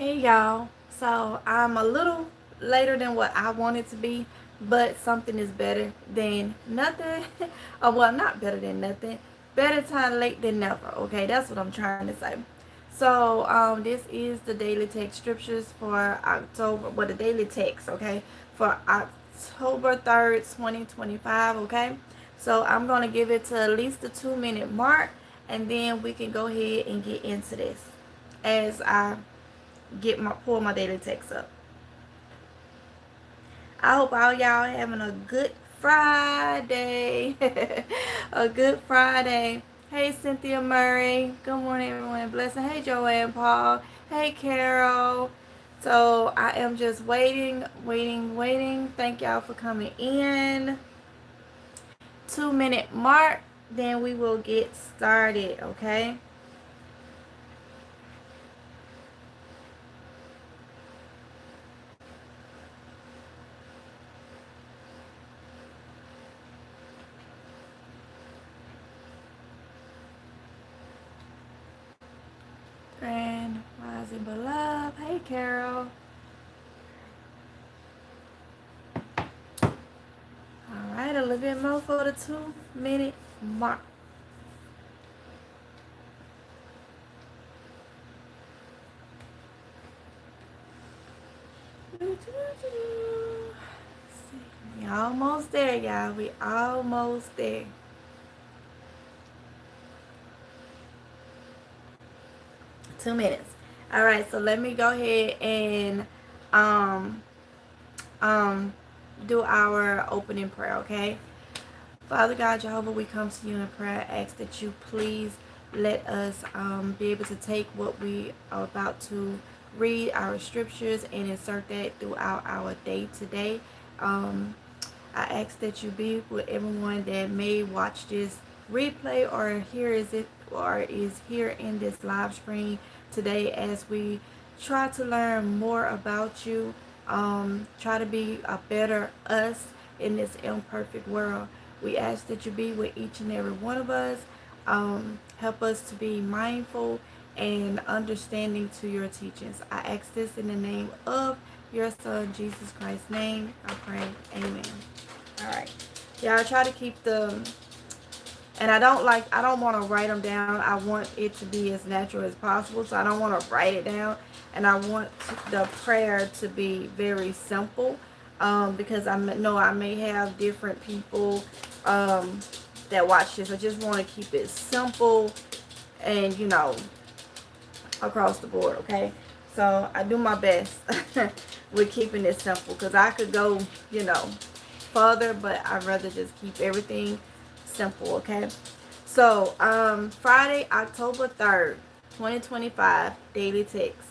Hey y'all, so I'm a little later than what I wanted to be, but something is better than nothing. Oh, well, not better than nothing. Better time late than never, okay? That's what I'm trying to say. So, this is the daily text scriptures for October, well, the daily text, okay, for October 3rd, 2025, okay? So, I'm going to give it to at least the 2 minute mark, and then we can go ahead and get into this as I pull my daily text up. I hope all y'all having a good Friday. A good Friday. Hey Cynthia Murray. Good morning everyone. Blessing. Hey Joanne Paul. Hey Carol. So I am just waiting. Thank y'all for coming in. 2 minute mark. Then we will get started, okay? Grand Rising Beloved. Hey Carol. Alright, a little bit more for the 2 minute mark. We almost there, y'all. We almost there. Two minutes. All right, so let me go ahead and um do our opening prayer, okay? Father God, Jehovah, we come to you in prayer. Ask that you please let us be able to take what we are about to read, our scriptures, and insert that throughout our day today. I ask that you be with everyone that may watch this replay or is here in this live stream today as we try to learn more about you, try to be a better us in this imperfect world. We ask that you be with each and every one of us. Help us to be mindful and understanding to your teachings. I ask this in the name of your son, Jesus Christ's name. I pray. Amen. All right. Yeah, I try to keep and I don't want to write them down. I want it to be as natural as possible. So I don't want to write it down. And I want the prayer to be very simple. Because I know I may have different people that watch this. I just want to keep it simple and, across the board, okay? So I do my best with keeping it simple because I could go, further, but I'd rather just keep everything simple, okay? So, Friday, October 3rd, 2025, daily text.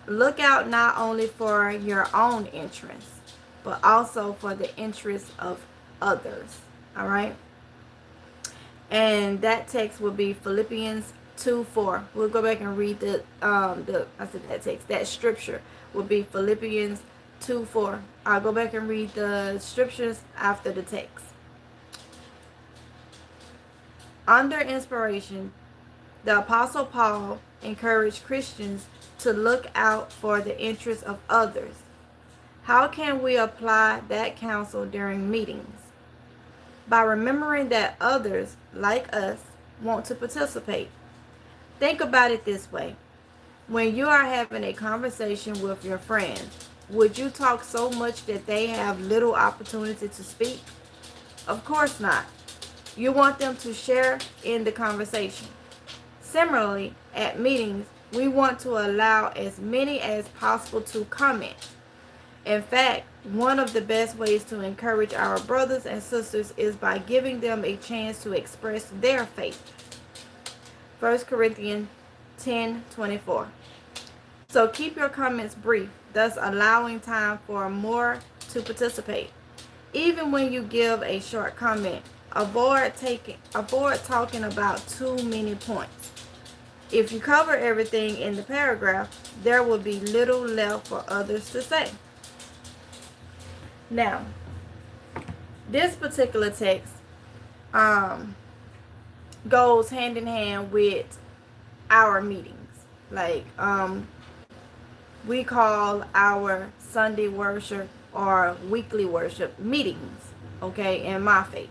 Look out not only for your own interests, but also for the interests of others, all right? And that text will be Philippians 2:4. We'll go back and read that scripture will be Philippians 2:4. I'll go back and read the scriptures after the text. Under inspiration, the Apostle Paul encouraged Christians to look out for the interests of others. How can we apply that counsel during meetings? By remembering that others, like us, want to participate. Think about it this way. When you are having a conversation with your friends, would you talk so much that they have little opportunity to speak? Of course not. You want them to share in the conversation. Similarly, at meetings, we want to allow as many as possible to comment. In fact, one of the best ways to encourage our brothers and sisters is by giving them a chance to express their faith. 1 Corinthians 10:24. So keep your comments brief, thus allowing time for more to participate. Even when you give a short comment, avoid talking about too many points. If you cover everything in the paragraph, there will be little left for others to say. Now, this particular text goes hand in hand with our meetings. Like, we call our Sunday worship or weekly worship meetings, okay, in my faith.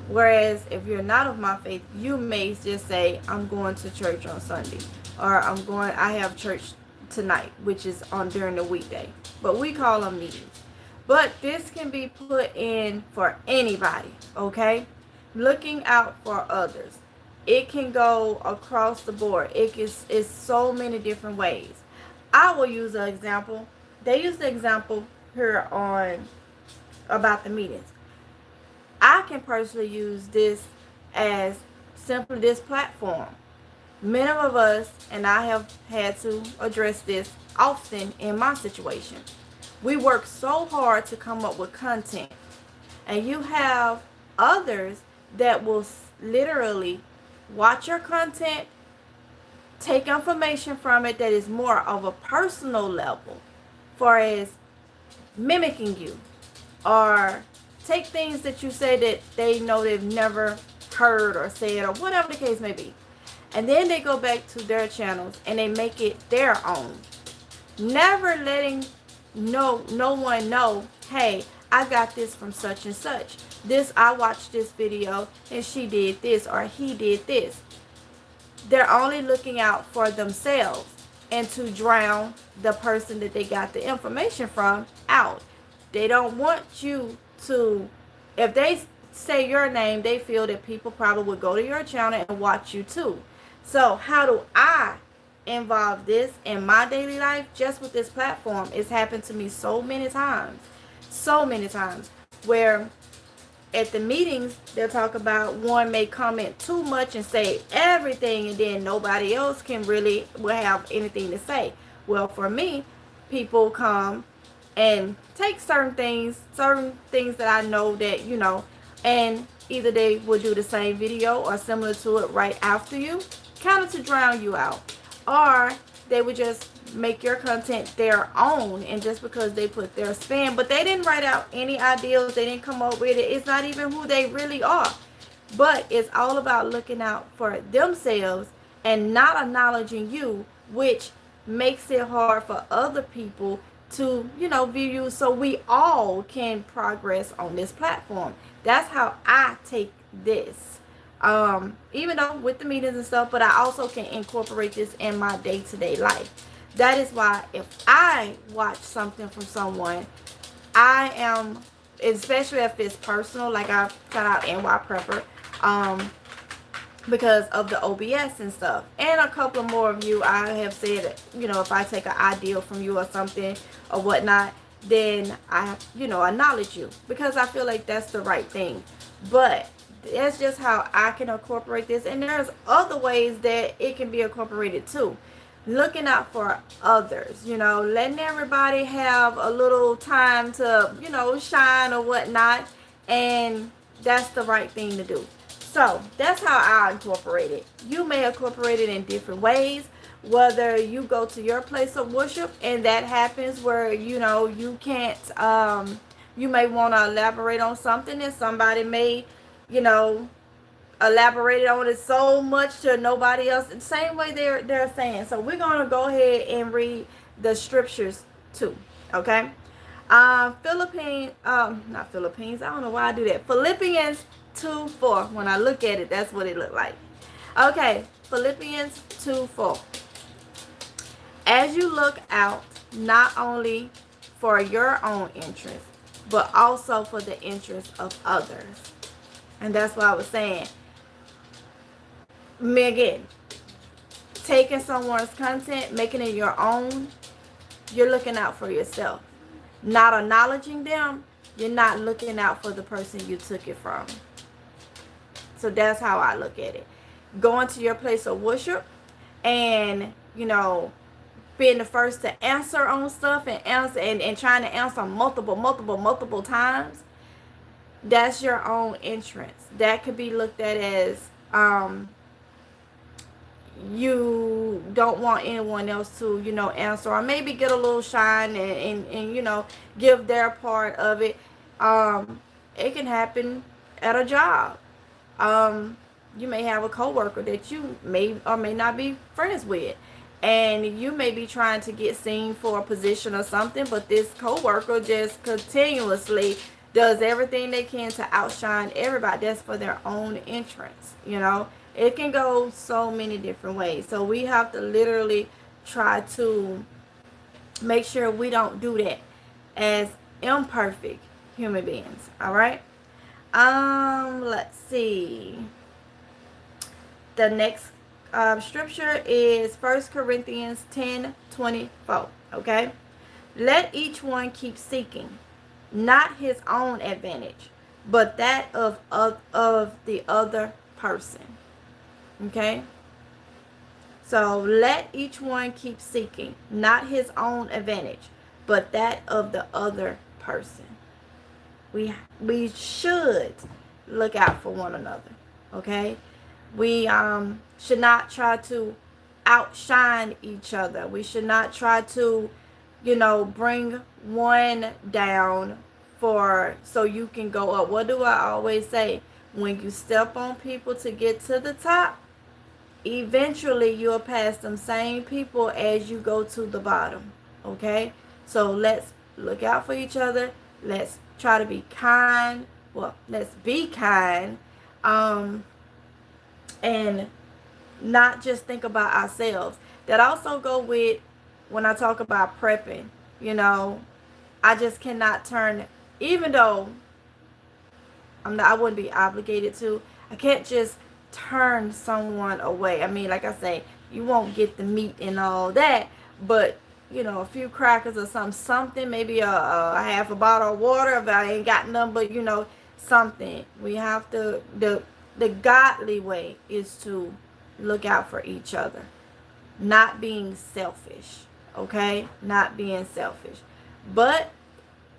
Whereas if you're not of my faith, you may just say, I'm going to church on Sunday, or I have church tonight, which is on during the weekday. But we call them meetings. But this can be put in for anybody, okay? Looking out for others. It can go across the board. It's so many different ways. I will use an example. They use the example here on about the meetings. I can personally use this as simply this platform. Many of us, and I have had to address this often in my situation, we work so hard to come up with content. And you have others that will literally watch your content, take information from it that is more of a personal level, for as mimicking you, or take things that you say that they know they've never heard or said, or whatever the case may be, and then they go back to their channels and they make it their own, never letting no one know, hey, I got this from such and such. I watched this video and she did this or he did this. They're only looking out for themselves and to drown the person that they got the information from out. They don't want you to, if they say your name, they feel that people probably would go to your channel and watch you too. So how do I involve this in my daily life? Just with this platform, it's happened to me so many times, where at the meetings they'll talk about, one may comment too much and say everything, and then nobody else will have anything to say. Well, for me, people come and take certain things that I know that, and either they will do the same video or similar to it right after you, kind of to drown you out, or they would just make your content their own, and just because they put their spin, but they didn't write out any ideas, they didn't come up with it, it's not even who they really are. But it's all about looking out for themselves and not acknowledging you, which makes it hard for other people to, view you, so we all can progress on this platform. That's how I take this. Even though with the meetings and stuff, but I also can incorporate this in my day-to-day life. That is why if I watch something from someone, I am, especially if it's personal, like I shout out NY Prepper, because of the OBS and stuff. And a couple more of you, I have said, if I take an idea from you or something or whatnot, then I, acknowledge you, because I feel like that's the right thing. But that's just how I can incorporate this. And there's other ways that it can be incorporated too. Looking out for others, letting everybody have a little time to, shine or whatnot. And that's the right thing to do. So that's how I incorporate it. You may incorporate it in different ways, whether you go to your place of worship and that happens where, you can't, you may want to elaborate on something, and somebody may, elaborated on it so much to nobody else. The same way they're saying. So we're gonna go ahead and read the scriptures too. Okay. Not Philippines. I don't know why I do that. Philippians 2:4. When I look at it, that's what it looked like. Okay. Philippians 2:4. As you look out, not only for your own interest, but also for the interest of others. And that's what I was saying. Again, taking someone's content, making it your own, you're looking out for yourself. Not acknowledging them, you're not looking out for the person you took it from. So that's how I look at it. Going to your place of worship and, being the first to answer on stuff and trying to answer multiple times, that's your own entrance. That could be looked at as you don't want anyone else to, answer, or maybe get a little shine and give their part of it. It can happen at a job. you may have a coworker that you may or may not be friends with, and you may be trying to get seen for a position or something, but this coworker just continuously does everything they can to outshine everybody. That's for their own entrance. It can go so many different ways. So we have to literally try to make sure we don't do that as imperfect human beings. All right. Let's see. The next scripture is 1 Corinthians 10:24. Okay. Let each one keep seeking, not his own advantage, but that of the other person. Okay. So let each one keep seeking, not his own advantage, but that of the other person. We should look out for one another. Okay. We should not try to outshine each other. We should not try to, bring one down so you can go up. What do I always say? When you step on people to get to the top, eventually you'll pass them same people as you go to the bottom. Okay? So let's look out for each other. Let's try to be kind. Well, let's be kind. And not just think about ourselves. That also go with when I talk about prepping. I just cannot turn, even though I wouldn't be obligated to. I can't just turn someone away. I mean, like I say, you won't get the meat and all that, but a few crackers or something, maybe a half a bottle of water if I ain't got none, but something. We have to, the godly way is to look out for each other, not being selfish. Okay, not being selfish. But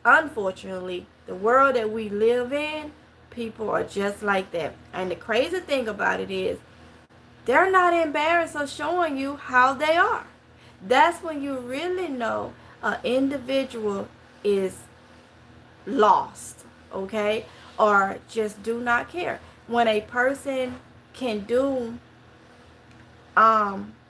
unfortunately, the world that we live in, people are just like that. And the crazy thing about it is, they're not embarrassed of showing you how they are. That's when you really know an individual is lost, okay? Or just do not care. When a person can do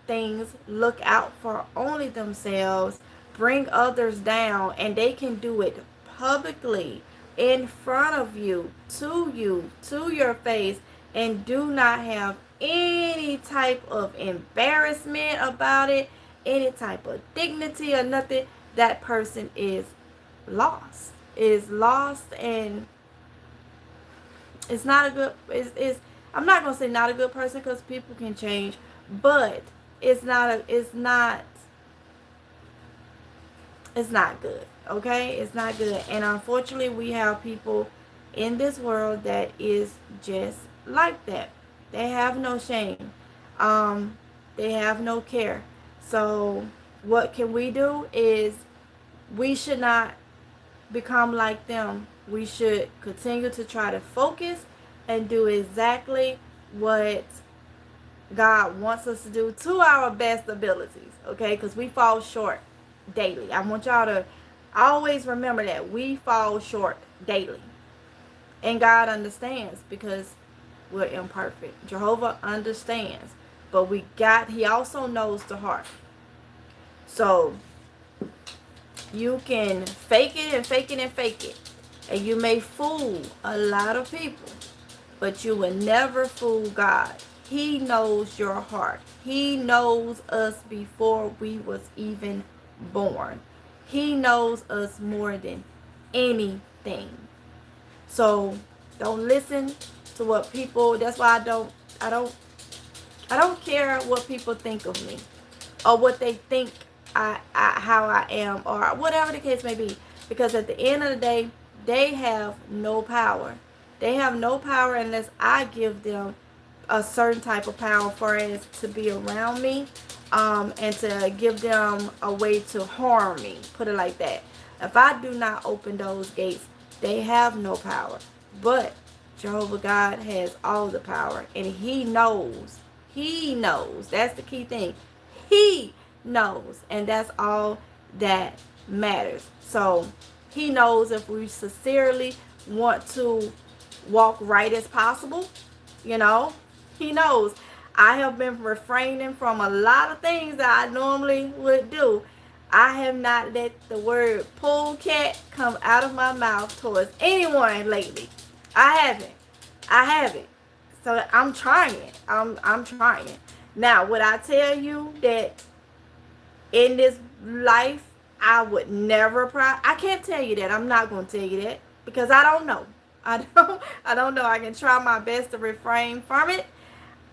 things, look out for only themselves, bring others down, and they can do it publicly in front of you, to your face, and do not have any type of embarrassment about it, any type of dignity or nothing, that person is lost. And it's not a good, I'm not going to say not a good person, because people can change, but it's not good. Okay, it's not good. And unfortunately, we have people in this world that is just like that. They have no shame. They have no care. So what can we do is, we should not become like them. We should continue to try to focus and do exactly what God wants us to do to our best abilities. Okay, because we fall short daily. I want y'all to always remember that we fall short daily, and God understands, because we're imperfect. Jehovah understands, but he also knows the heart. So you can fake it and fake it and fake it, and you may fool a lot of people, but you will never fool God. He knows your heart. He knows us before we was even born. He knows us more than anything. So don't listen to what people, that's why I don't care what people think of me, or what they think how I am, or whatever the case may be, because at the end of the day, they have no power. They have no power unless I give them a certain type of power for it to be around me, and to give them a way to harm me, put it like that. If I do not open those gates, they have no power. But Jehovah God has all the power, and he knows, that's the key thing. He knows, and that's all that matters. So he knows if we sincerely want to walk right as possible, He knows. I have been refraining from a lot of things that I normally would do. I have not let the word polecat come out of my mouth towards anyone lately. I haven't. I haven't. So I'm trying. I'm trying. Now, would I tell you that in this life I would never I can't tell you that. I'm not going to tell you that because I don't know. I don't know. I can try my best to refrain from it.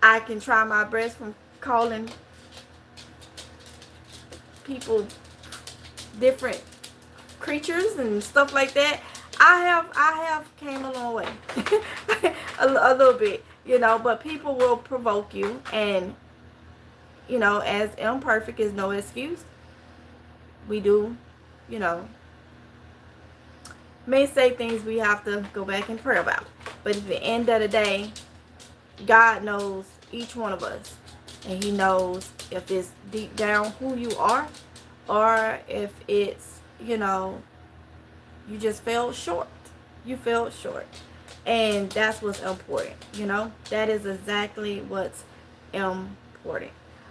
I can try my best from calling people different creatures and stuff like that. I have came a long way. a little bit, but people will provoke you, and as imperfect is no excuse. We do, you know, may say things we have to go back and pray about. But at the end of the day, God knows each one of us. And he knows if it's deep down who you are, or if it's, you just fell short. You fell short. And that's what's important, That is exactly what's important.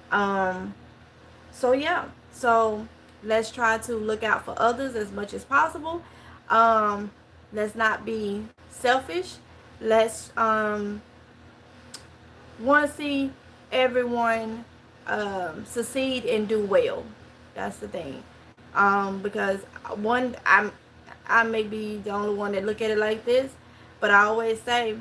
So yeah. So let's try to look out for others as much as possible. Let's not be selfish. Let's want to see everyone succeed and do well. That's the thing. Because I may be the only one that look at it like this, but I always say,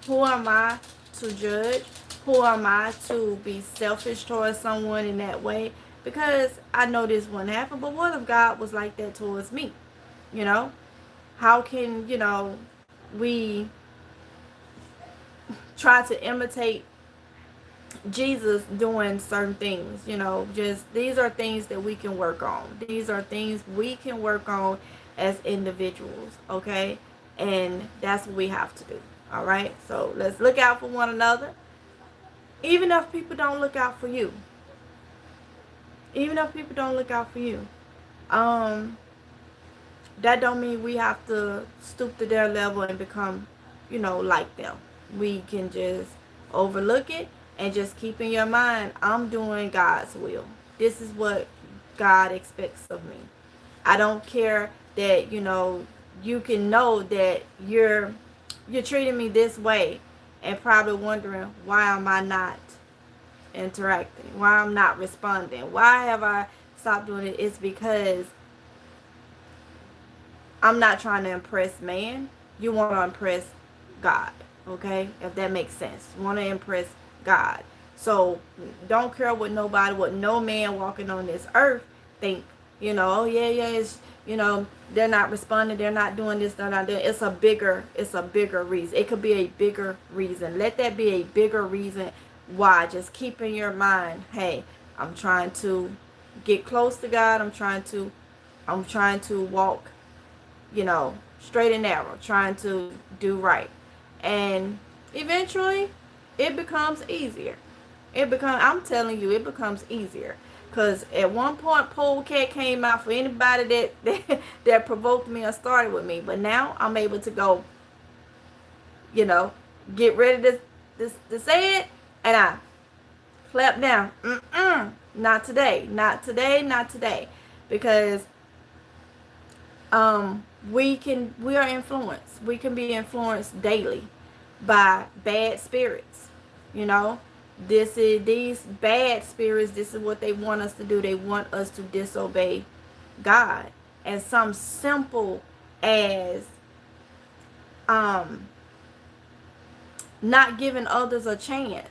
who am I to judge? Who am I to be selfish towards someone in that way? Because I know this wouldn't happen, but what if God was like that towards me? How can, we try to imitate Jesus doing certain things? Just these are things that we can work on. These are things we can work on as individuals, okay? And that's what we have to do, all right? So let's look out for one another, even if people don't look out for you. Even if people don't look out for you. That don't mean we have to stoop to their level and become, like them. We can just overlook it and just keep in your mind, I'm doing God's will. This is what God expects of me. I don't care that, you can know that you're treating me this way and probably wondering, why am I not interacting? Why I'm not responding? Why have I stopped doing it? It's because I'm not trying to impress man. You want to impress God, okay? If that makes sense. You want to impress God. So don't care what no man walking on this earth think. Oh yeah, it's, they're not responding, they're not doing this, they're not doing. It's a bigger reason. It could be a bigger reason. Let that be a bigger reason why. Just keep in your mind, hey, I'm trying to get close to God. I'm trying to walk, straight and narrow, trying to do right. And eventually it becomes easier. I'm telling you, it becomes easier. Because at one point, polecat came out for anybody that provoked me or started with me. But now I'm able to go, get ready to say it, and I clap down. Not today. Not today. Not today. Because we are influenced. We can be influenced daily by bad spirits. These bad spirits, this is what they want us to do. They want us to disobey God. And some simple as not giving others a chance.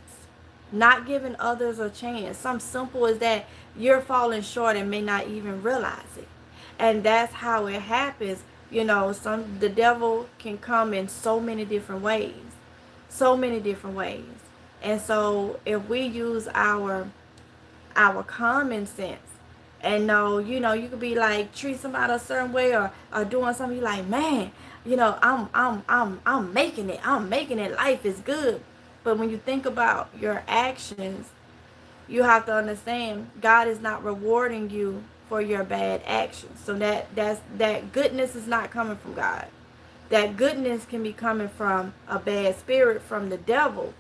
Not giving others a chance. Some simple as that, you're falling short and may not even realize it. And that's how it happens. The devil can come in so many different ways. So many different ways. And so if we use our common sense and know, you could be like treat somebody a certain way or doing something, you're like, man, I'm making it. I'm making it. Life is good. But when you think about your actions, you have to understand God is not rewarding you for your bad actions. So that goodness is not coming from God. That goodness can be coming from a bad spirit, from the devil.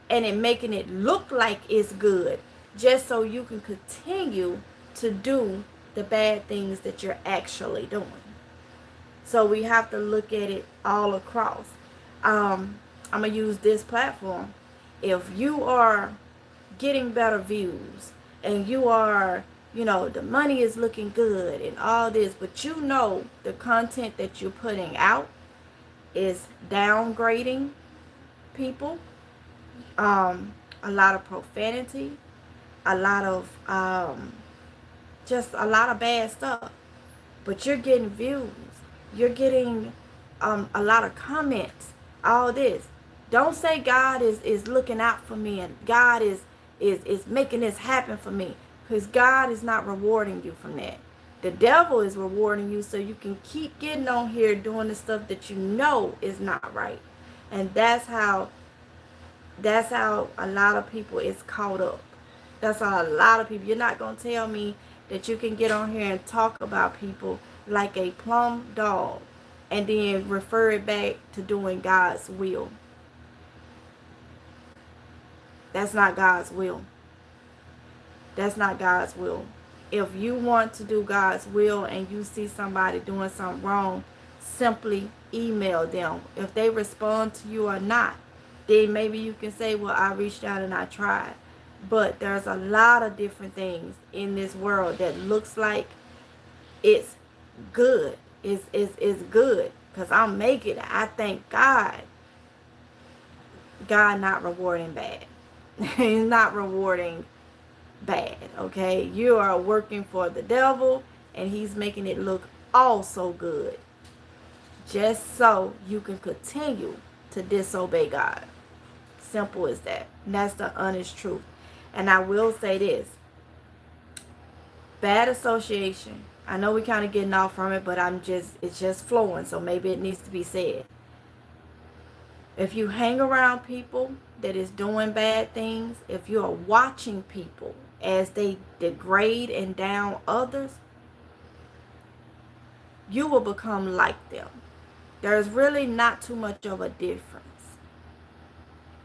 and it making it look like it's good, just so you can continue to do the bad things that you're actually doing. So we have to look at it all across. I'm going to use this platform. If you are getting better views and you are, the money is looking good and all this, but the content that you're putting out is downgrading people, a lot of profanity, a lot of just a lot of bad stuff, but you're getting views, you're getting a lot of comments, all this. Don't say God is looking out for me and God is making this happen for me, because God is not rewarding you from that. The devil is rewarding you so you can keep getting on here doing the stuff that you know is not right. And that's how a lot of people is caught up. That's how a lot of people. You're not going to tell me that you can get on here and talk about people like a plumb dog and then refer it back to doing God's will. That's not God's will. That's not God's will. If you want to do God's will and you see somebody doing something wrong, simply email them. If they respond to you or not, then maybe you can say, well, I reached out and I tried. But there's a lot of different things in this world that looks like it's good. It's good because I'm making it. I thank God. God not rewarding bad. He's not rewarding bad, okay? You are working for the devil and he's making it look all so good, just so you can continue to disobey God. Simple as that. And that's the honest truth. And I will say this: bad association. I know we kind of getting off from it, but it's just flowing, so maybe it needs to be said. If you hang around people that is doing bad things, if you are watching people as they degrade and down others, you will become like them. There's really not too much of a difference.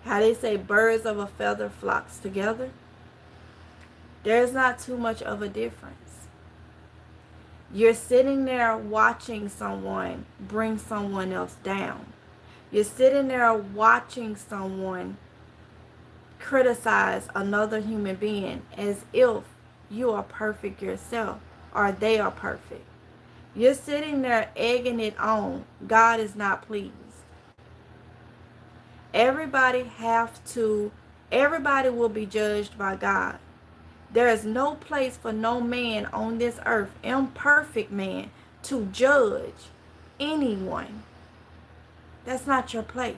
How they say birds of a feather flocks together. There's not too much of a difference. You're sitting there watching someone bring someone else down. You're sitting there watching someone criticize another human being as if you are perfect yourself or they are perfect. You're sitting there egging it on. God is not pleased. Everybody will be judged by God. There is no place for no man on this earth, imperfect man, to judge anyone. That's not your place.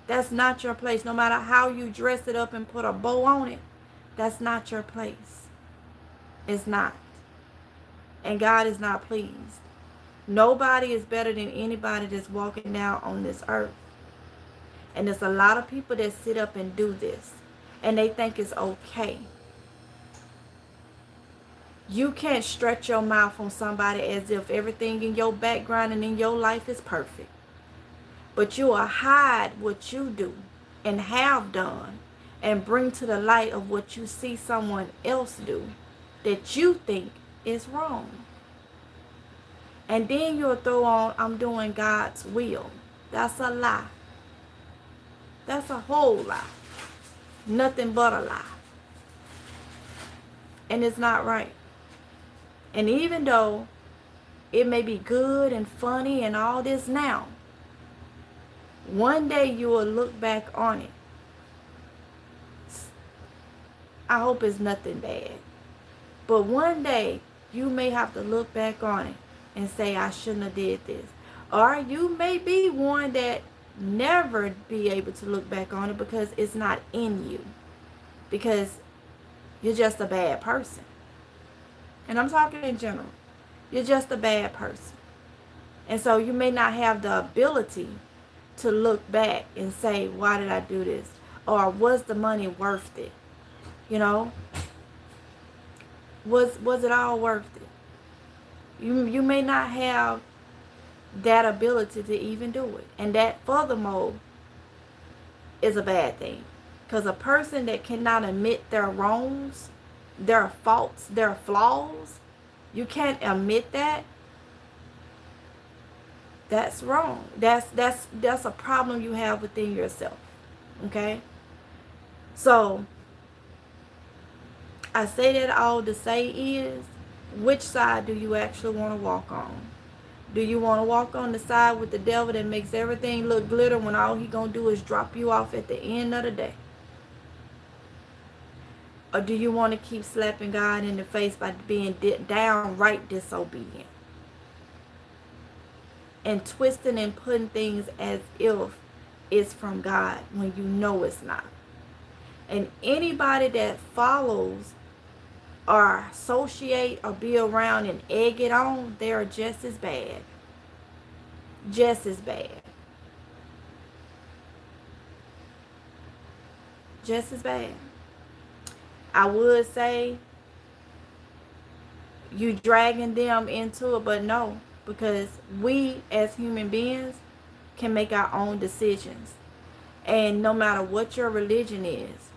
That's not your place. No matter how you dress it up and put a bow on it, that's not your place. It's not. And God is not pleased. Nobody is better than anybody that's walking down on this earth. And there's a lot of people that sit up and do this, and they think it's okay. You can't stretch your mouth on somebody as if everything in your background and in your life is perfect. But you will hide what you do and have done and bring to the light of what you see someone else do that you think is wrong. And then you'll throw on, I'm doing God's will. That's a lie. That's a whole lie. Nothing but a lie. And it's not right. And even though it may be good and funny and all this now, one day you will look back on it. I hope it's nothing bad. But one day you may have to look back on it and say, I shouldn't have did this. Or you may be one that never be able to look back on it because it's not in you. Because you're just a bad person. And I'm talking in general. You're just a bad person. And so you may not have the ability to look back and say, why did I do this? Or was the money worth it? You know? Was it all worth it? You may not have that ability to even do it. And that furthermore, is a bad thing. Because a person that cannot admit their wrongs, their faults, their flaws, you can't admit that, that's wrong. That's a problem you have within yourself. Okay? So, I say that all to say is, which side do you actually want to walk on? Do you want to walk on the side with the devil that makes everything look glitter when all he gonna do is drop you off at the end of the day? Or do you want to keep slapping God in the face by being downright disobedient? And twisting and putting things as if it's from God when you know it's not. And anybody that follows or associate or be around and egg it on, they are just as bad. Just as bad. Just as bad. I would say you dragging them into it, but no, because we as human beings can make our own decisions. And no matter what your religion is,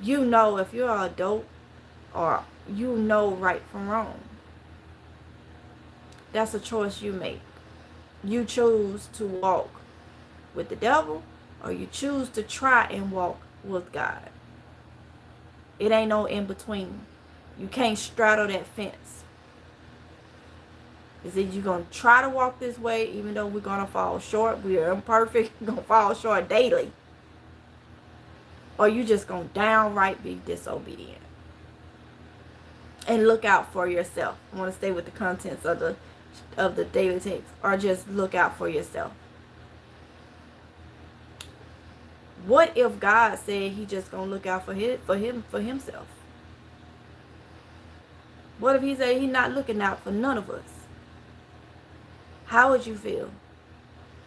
you know if you're an adult or you know right from wrong. That's a choice you make. You choose to walk with the devil or you choose to try and walk with God. It ain't no in between. You can't straddle that fence. Is it you going to try to walk this way even though we're going to fall short? We are imperfect. We're going to fall short daily. Or you just going to downright be disobedient. And look out for yourself. I want to stay with the contents of the daily text. Or just look out for yourself. What if God said he just going to look out for himself? What if he said he's not looking out for none of us? How would you feel?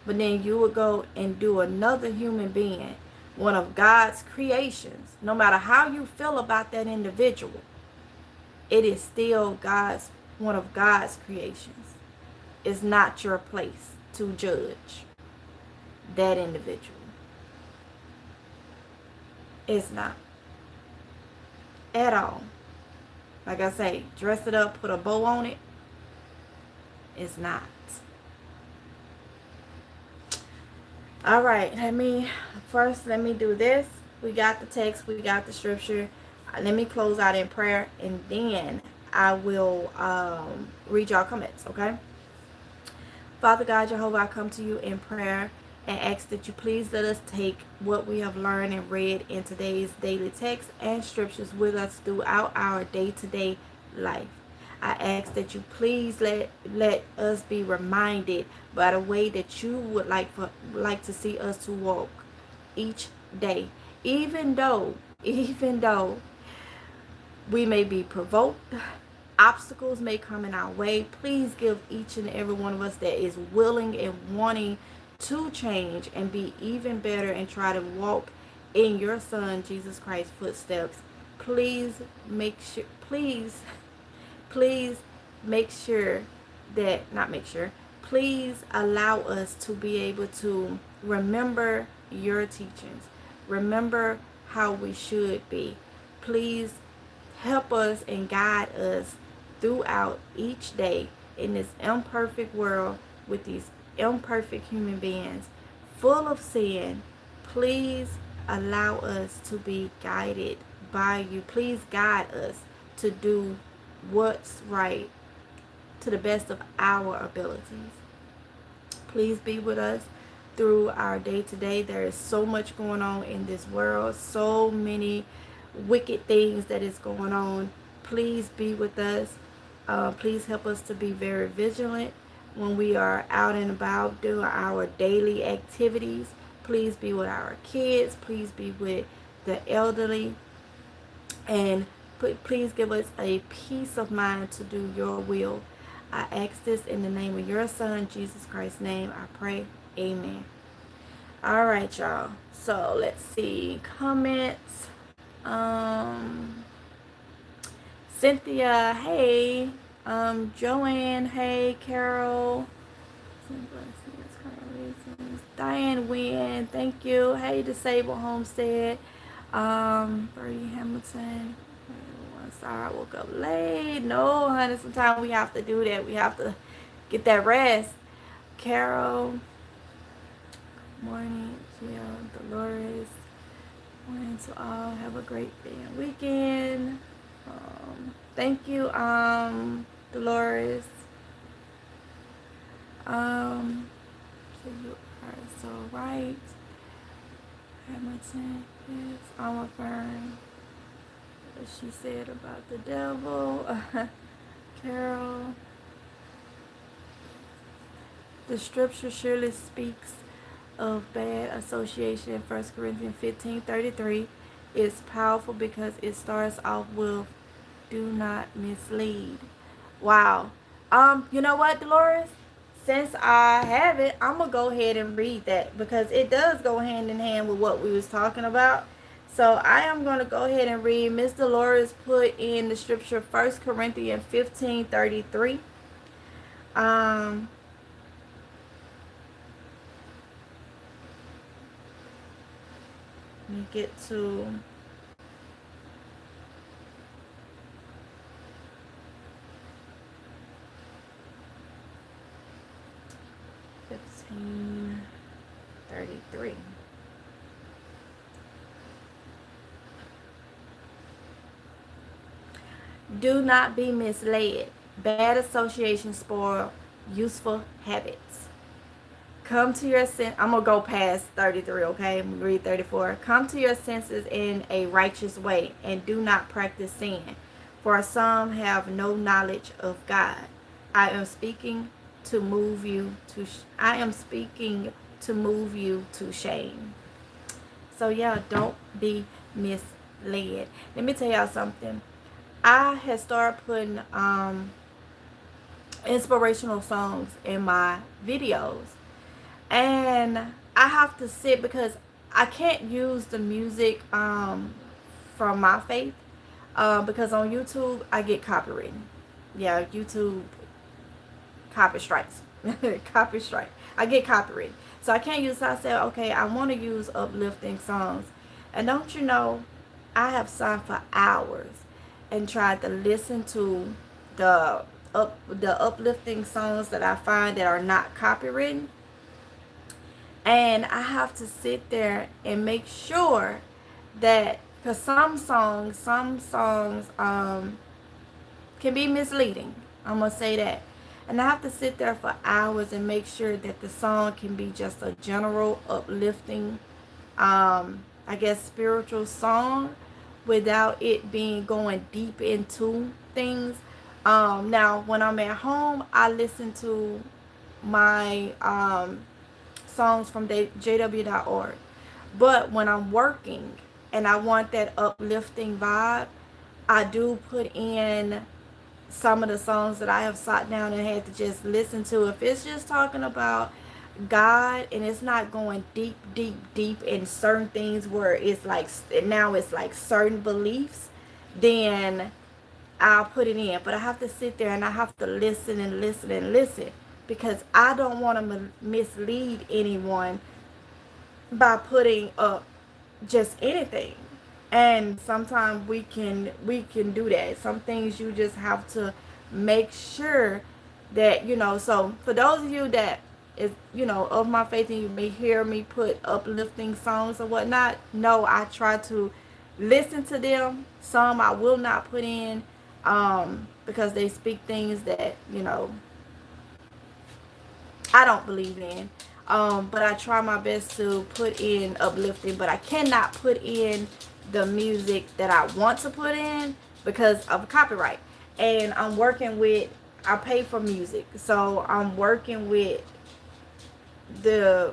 But then you would go and do another human being, one of God's creations. No matter how you feel about that individual, it is still one of God's creations. It's not your place to judge that individual. It's not. At all. Like I say, dress it up, put a bow on it. It's not. Alright, let me do this. We got the text, we got the scripture. Let me close out in prayer and then I will read y'all comments, okay? Father God, Jehovah, I come to you in prayer and ask that you please let us take what we have learned and read in today's daily text and scriptures with us throughout our day-to-day life. I ask that you please let us be reminded by the way that you would like to see us to walk each day. Even though we may be provoked, obstacles may come in our way, please give each and every one of us that is willing and wanting to change and be even better and try to walk in your Son Jesus Christ's footsteps. Please make sure please allow us to be able to remember your teachings, remember how we should be. Please help us and guide us throughout each day in this imperfect world with these imperfect human beings full of sin. Please allow us to be guided by you. Please guide us to do what's right to the best of our abilities. Please be with us through our day-to-day. There is so much going on in this world, so many wicked things that is going on. Please be with us. Please help us to be very vigilant when we are out and about doing our daily activities. Please be with our kids. Please be with the elderly. And please give us a peace of mind to do your will. I ask this in the name of your Son, Jesus Christ's name. I pray. Amen. All right, y'all. So let's see. Comments. Cynthia, hey. Joanne, hey. Carol. Diane Wynn, thank you. Hey, Disabled Homestead. Bertie Hamilton. Sorry, I woke up late. No, honey, sometimes we have to do that. We have to get that rest. Carol. Morning, Jill, Dolores. Morning to all. Have a great day and weekend. Thank you, Dolores. So you are so right. Hamilton, yes, I'm affirmed. What she said about the devil. Carol. The scripture surely speaks of bad association. 1 Corinthians 15:33 is powerful because it starts off with do not mislead. Wow. You know what, Dolores? Since I have it, I'm going to go ahead and read that because it does go hand in hand with what we was talking about. So I am going to go ahead and read. Miss Dolores put in the scripture 1 Corinthians 15:33. Let me get to 15:33. Do not be misled. Bad associations spoil useful habits. Come to your senses. I'm going to go past 33, okay? I'm going to read 34. Come to your senses in a righteous way and do not practice sin, for some have no knowledge of God. I am speaking to move you to shame. So yeah, don't be misled. Let me tell y'all something. I had started putting inspirational songs in my videos, and I have to sit because I can't use the music from my faith because on YouTube I get copyrighted. Yeah, YouTube copy strikes. Copy strike. I get copyrighted. So I can't use, so I said, okay, I want to use uplifting songs. And don't you know, I have sung for hours and tried to listen to the uplifting songs that I find that are not copywritten. And I have to sit there and make sure that, because some songs can be misleading. I'm going to say that. And I have to sit there for hours and make sure that the song can be just a general uplifting, I guess, spiritual song without it being going deep into things. Now, when I'm at home, I listen to my songs from jw.org. But when I'm working and I want that uplifting vibe, I do put in some of the songs that I have sat down and had to just listen to. If it's just talking about God and it's not going deep in certain things where it's like, now it's like certain beliefs, then I'll put it in. But I have to sit there and I have to listen and listen and listen, because I don't want to mislead anyone by putting up just anything. And sometimes we can do that. Some things you just have to make sure that, you know. So for those of you that is, you know, of my faith, and you may hear me put uplifting songs or whatnot, no, I try to listen to them. Some I will not put in because they speak things that, you know, I don't believe in. But I try my best to put in uplifting, but I cannot put in the music that I want to put in because of copyright. And I'm working with, I pay for music, so I'm working with the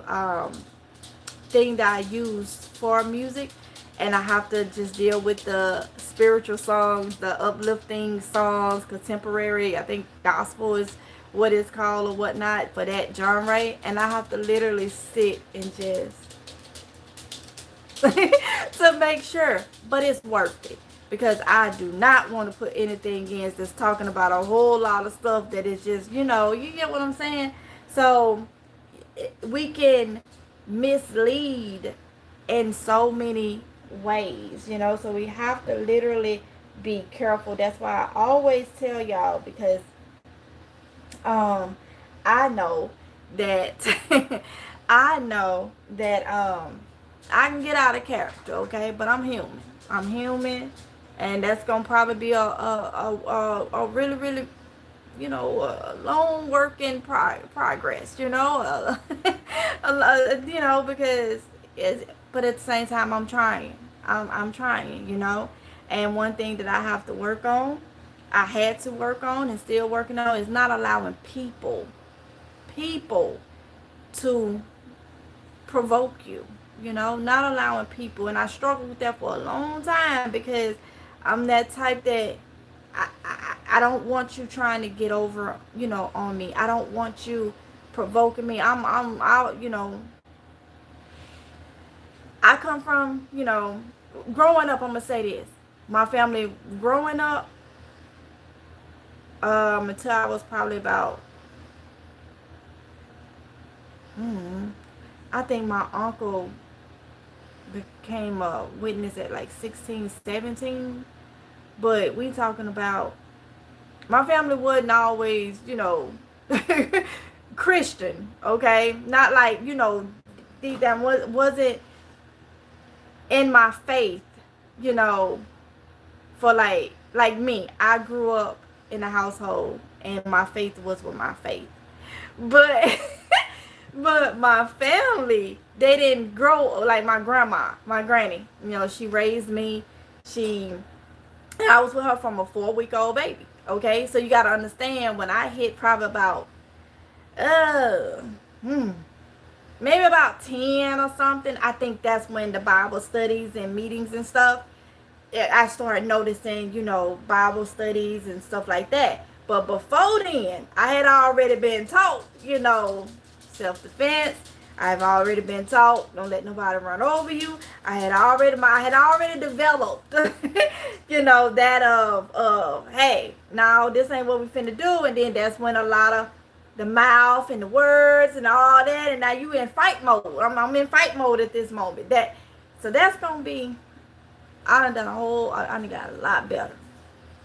thing that I use for music, and I have to just deal with the spiritual songs, the uplifting songs, contemporary, I think gospel is what it's called or whatnot for that genre, and I have to literally sit and just to make sure. But it's worth it, because I do not want to put anything in that's talking about a whole lot of stuff that is just, you know, you get what I'm saying. So we can mislead in so many ways, you know. So we have to literally be careful. That's why I always tell y'all, because um I know that I know that I can get out of character, okay? But I'm human. I'm human, and that's gonna probably be a really really, you know, a long work in progress, you know, you know, because but at the same time I'm trying. I'm trying, you know. And one thing that I have to work on, I had to work on and still working on, is not allowing people to provoke you, you know, not allowing people. And I struggled with that for a long time, because I'm that type that I don't want you trying to get over, you know, on me. I don't want you provoking me. You know, I come from, you know, growing up, I'm gonna say this. My family growing up, until I was probably about, I think my uncle became a witness at like 16, 17. But we talking about, my family wasn't always, you know, Christian, okay? Not like, you know, deep down, wasn't in my faith, you know, for like me. I grew up in a household and my faith was with my faith. But but my family, they didn't grow like my grandma, my granny. You know, she raised me. I was with her from a 4-week-old baby. Okay, so you got to understand, when I hit probably about uh maybe about 10 or something, I think that's when the Bible studies and meetings and stuff, I started noticing, you know, Bible studies and stuff like that. But before then, I had already been taught, you know, self-defense. I've already been taught, don't let nobody run over you. I had already developed, you know, that hey, no, this ain't what we finna do. And then that's when a lot of the mouth and the words and all that, and now you in fight mode. I'm in fight mode at this moment. So that's gonna be, I done got a lot better.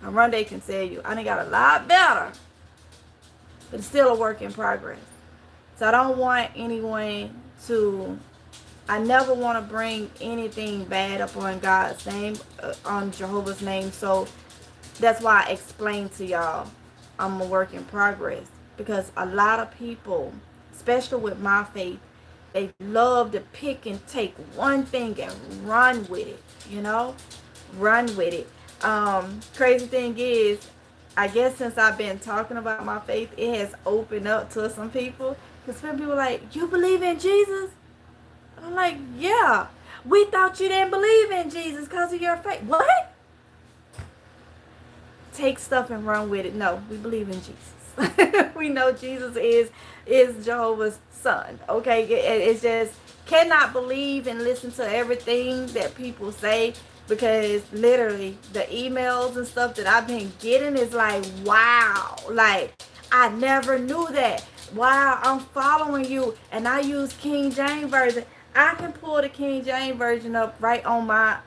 And Oronde can tell you, I done got a lot better. But it's still a work in progress. So I don't want anyone to, I never want to bring anything bad upon God's name, on Jehovah's name. So that's why I explained to y'all, I'm a work in progress. Because a lot of people, especially with my faith, they love to pick and take one thing and run with it, you know? Run with it. Crazy thing is, I guess since I've been talking about my faith, it has opened up to some people. Because some people are like, you believe in Jesus? I'm like, yeah. We thought you didn't believe in Jesus because of your faith. What? Take stuff and run with it. No, we believe in Jesus. We know Jesus is Jehovah's son. Okay, it's just, cannot believe and listen to everything that people say, because literally the emails and stuff that I've been getting is like, wow, like I never knew that. Wow, I'm following you, and I use King James version. I can pull the King James version up right on my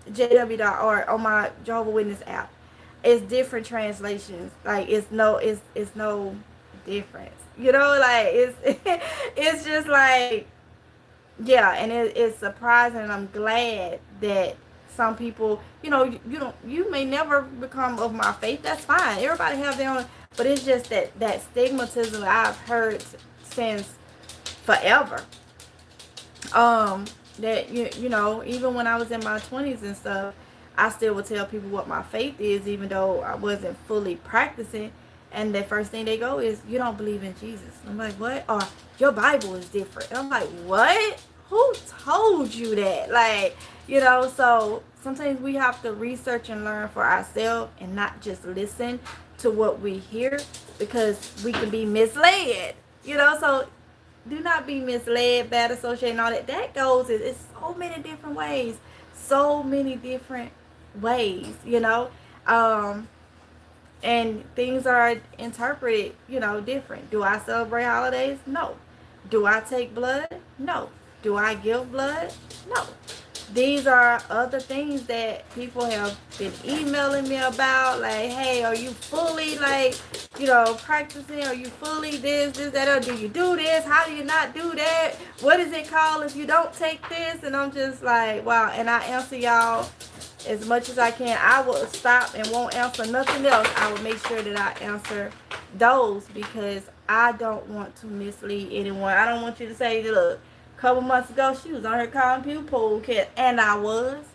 JW.org, on my Jehovah Witness app. It's different translations. Like it's no difference. You know, like it's just like, yeah, and it's surprising, and I'm glad that some people, you know, you may never become of my faith. That's fine. Everybody have their own, but it's just that stigmatism I've heard since forever. That you know, even when I was in my 20s and stuff, I still would tell people what my faith is, even though I wasn't fully practicing. And the first thing they go is, you don't believe in Jesus. I'm like, what? Or your Bible is different. And I'm like, what? Who told you that? Like, you know, so sometimes we have to research and learn for ourselves and not just listen to what we hear, because we can be misled. You know, so do not be misled, bad associating, all that. That goes, it's so many different ways. So many different ways, you know. And things are interpreted, you know, different. Do I celebrate holidays? No. Do I take blood? No. Do I give blood? No. These are other things that people have been emailing me about, like, hey, are you fully, like, practicing? Are you fully this, that, or do you do this? How do you not do that? What is it called if you don't take this? And I'm just like, wow. And I answer y'all as much as I can. I will stop and won't answer nothing else. I will make sure that I answer those, because I don't want to mislead anyone. I don't want you to say, look, a couple months ago she was on her calling people pool cat, and I was,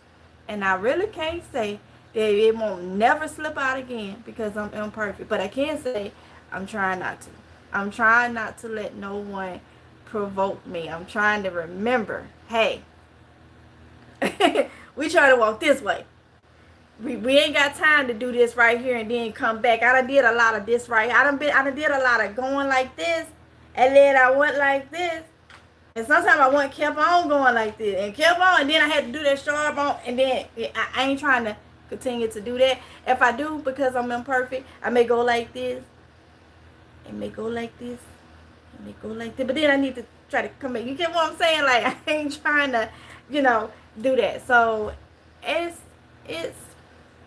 and I really can't say that it won't never slip out again, because I'm imperfect. But I can say I'm trying not to. I'm trying not to let no one provoke me. I'm trying to remember, hey, we try to walk this way. We ain't got time to do this right here and then come back. I done did a lot of this right here. I done did a lot of going like this, and then I went like this. And sometimes I kept on going like this and kept on, and then I had to do that sharp on, and then I ain't trying to continue to do that. If I do, because I'm imperfect, I may go like this, and may go like this, and may go like this, but then I need to try to come back. You get what I'm saying? Like, I ain't trying to, do that. So it's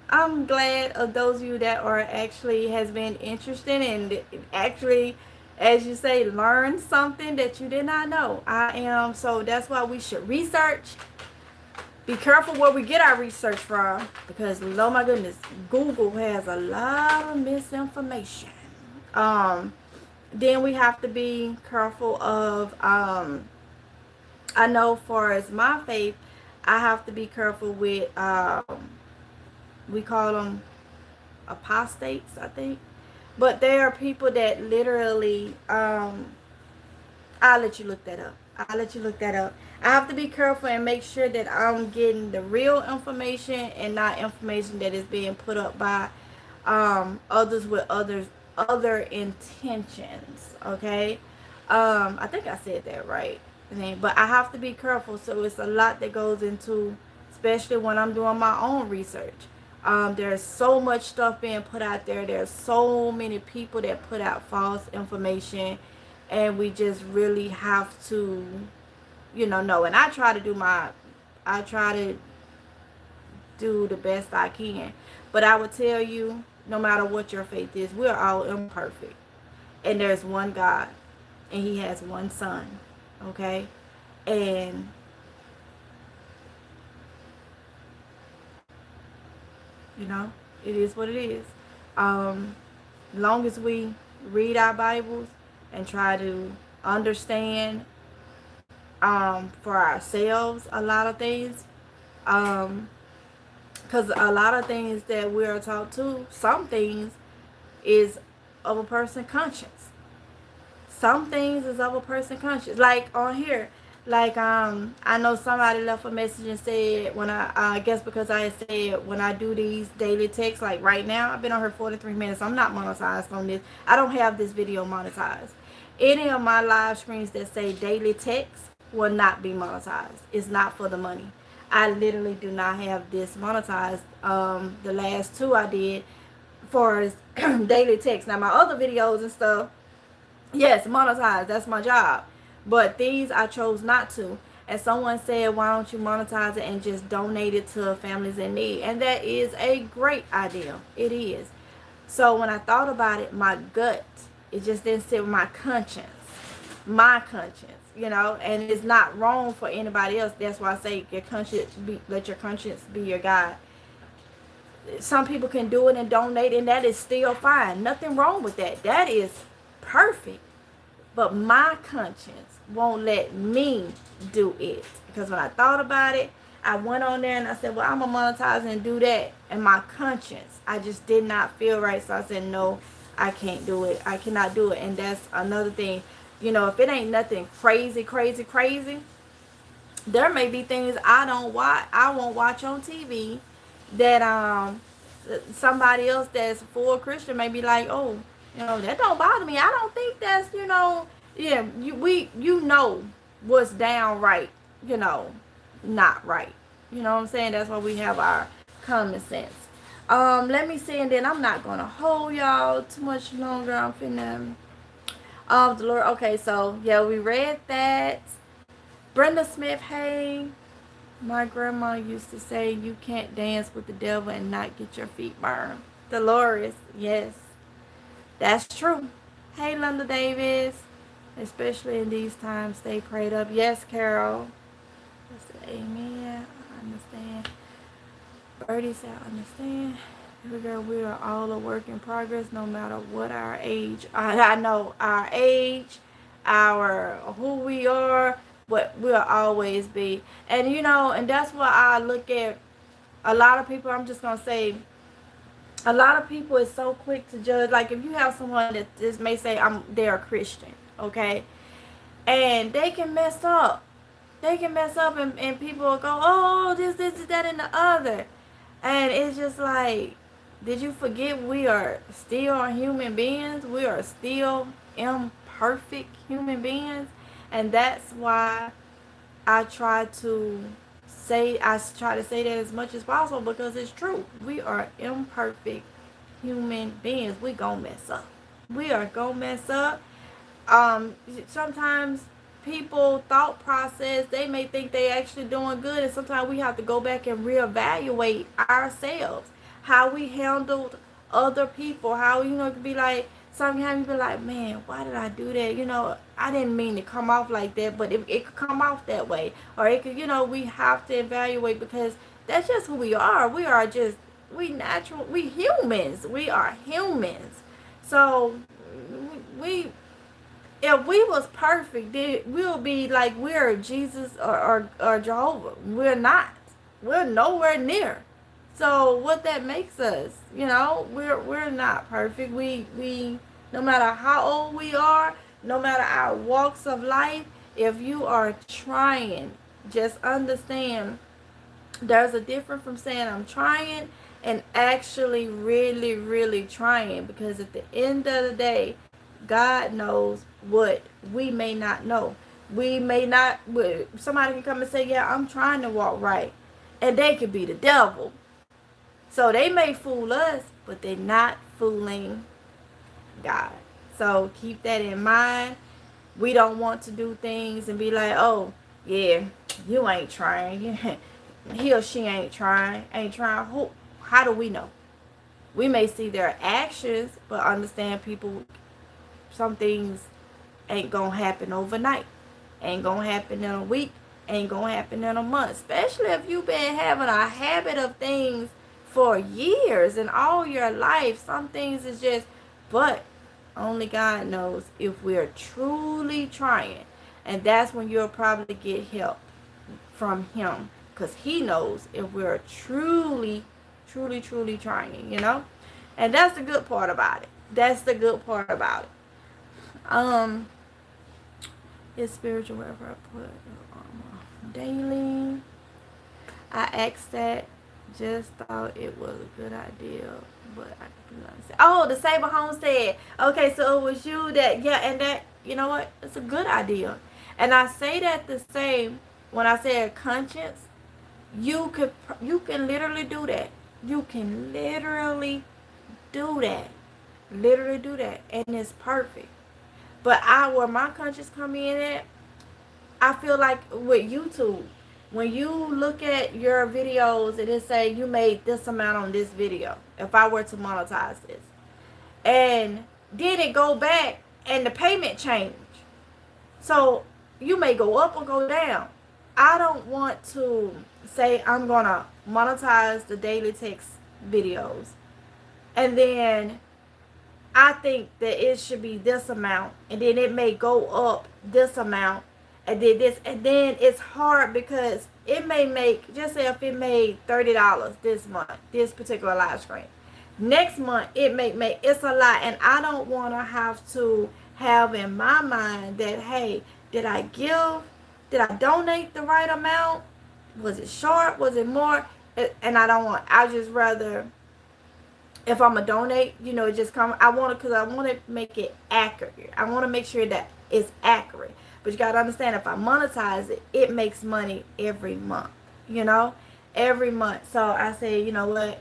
I'm glad of those of you that are actually has been interested and actually, as you say, learn something that you did not know. I am. So that's why we should research. Be careful where we get our research from, because, oh my goodness, Google has a lot of misinformation. Then we have to be careful of, I know for as my faith, I have to be careful with, we call them apostates, I think. But there are people that literally, I'll let you look that up. I have to be careful and make sure that I'm getting the real information and not information that is being put up by others with other intentions. Okay, I think I said that right. But I have to be careful. So it's a lot that goes into, especially when I'm doing my own research. There's so much stuff being put out there. There's so many people that put out false information, and we just really have to, know. And I try to do the best I can. But I would tell you, no matter what your faith is, we're all imperfect. And there's one God, and He has one Son. Okay? And it is what it is. Long as we read our Bibles and try to understand for ourselves a lot of things, because a lot of things that we are taught to, some things is of a person's conscience. Some things is of a person's conscience. Like on here, like I know somebody left a message and said, when I guess because I said when I do these daily texts, like right now I've been on here 43 minutes. I'm not monetized on this. I don't have this video monetized. Any of my live streams that say daily text will not be monetized. It's not for the money. I literally do not have this monetized. The last two I did for daily text. Now my other videos and stuff, yes, monetized. That's my job. But these I chose not to. And someone said, why don't you monetize it and just donate it to families in need? And that is a great idea. It is. So when I thought about it, my gut, it just didn't sit with my conscience. My conscience, and it's not wrong for anybody else. That's why I say let your conscience be your guide. Some people can do it and donate, and that is still fine. Nothing wrong with that. That is perfect. But my conscience won't let me do it. Because when I thought about it, I went on there and I said, well, I'm going to monetize and do that. And my conscience, I just did not feel right. So I said, no, I can't do it. I cannot do it. And that's another thing. If it ain't nothing crazy, there may be things I won't watch on TV that somebody else that's full Christian may be like, oh, that don't bother me. I don't think that's, what's downright, not right. You know what I'm saying? That's why we have our common sense. Let me see, and then I'm not going to hold y'all too much longer. I'm finna, The Lord. Okay, so yeah, we read that. Brenda Smith, hey, my grandma used to say you can't dance with the devil and not get your feet burned. Dolores, yes, that's true. Hey, Linda Davis, especially in these times, stay prayed up. Yes, Carol. Amen. I understand. Birdie said, I understand. Girl, we are all a work in progress, no matter what our age. I know our age, our who we are, what we'll always be. And you know, and that's why I look at a lot of people. I'm just gonna say, a lot of people is so quick to judge. Like if you have someone that just may say they're a Christian, okay, and they can mess up. They can mess up, and people will go, oh, this, that, and the other. And it's just like, did you forget we are still human beings? We are still imperfect human beings. And that's why I try to say that as much as possible, because it's true. We are imperfect human beings. We gonna mess up. We are gonna mess up. Sometimes people thought process, they may think they actually doing good, and sometimes we have to go back and reevaluate ourselves, how we handled other people, how, you know, it could be like, sometimes you be like, man, why did I do that? You know, I didn't mean to come off like that, but it could come off that way. Or it could, you know, we have to evaluate, because that's just who we are. We are just, we humans. We are humans. So we if we was perfect, then we'll be like we're Jesus or Jehovah. We're not. We're nowhere near. So what that makes us, you know, we're not perfect. We no matter how old we are, no matter our walks of life, if you are trying, just understand there's a difference from saying I'm trying and actually really, really trying, because at the end of the day, God knows what we may not know. We may not, somebody can come and say, yeah, I'm trying to walk right. And they could be the devil. So they may fool us, but they're not fooling God. So keep that in mind. We don't want to do things and be like, oh, yeah, you ain't trying. He or she ain't trying. Who? How do we know? We may see their actions, but understand people, some things ain't gonna happen overnight, ain't gonna happen in a week, ain't gonna happen in a month, especially if you've been having a habit of things for years and all your life. Some things is just, but only God knows if we're truly trying, and that's when you'll probably get help from him, because he knows if we're truly trying, you know. And that's the good part about it. That's the good part about it. It's spiritual wherever I put daily. I asked that, just thought it was a good idea, but I couldn't understand. Oh, the Saber Homestead. Okay, so it was you that, yeah, and that, you know what? It's a good idea. And I say that the same when I said conscience. You can literally do that. You can literally do that. Literally do that. And it's perfect. But where my conscience come in at, I feel like with YouTube, when you look at your videos and it say you made this amount on this video, if I were to monetize this, and then it go back and the payment change, so you may go up or go down. I don't want to say I'm gonna monetize the daily text videos, and then I think that it should be this amount, and then it may go up this amount, and then this, and then it's hard because it may make, just say if it made $30 this month, this particular live stream, next month it may make, it's a lot, and I don't want to have to have in my mind that, hey, did I donate the right amount? Was it short? Was it more? And I just rather, if I'm a donate, you know, just come. I want to make it accurate. I want to make sure that it's accurate. But you got to understand, if I monetize it, it makes money every month, you know, every month. So I say, you know what,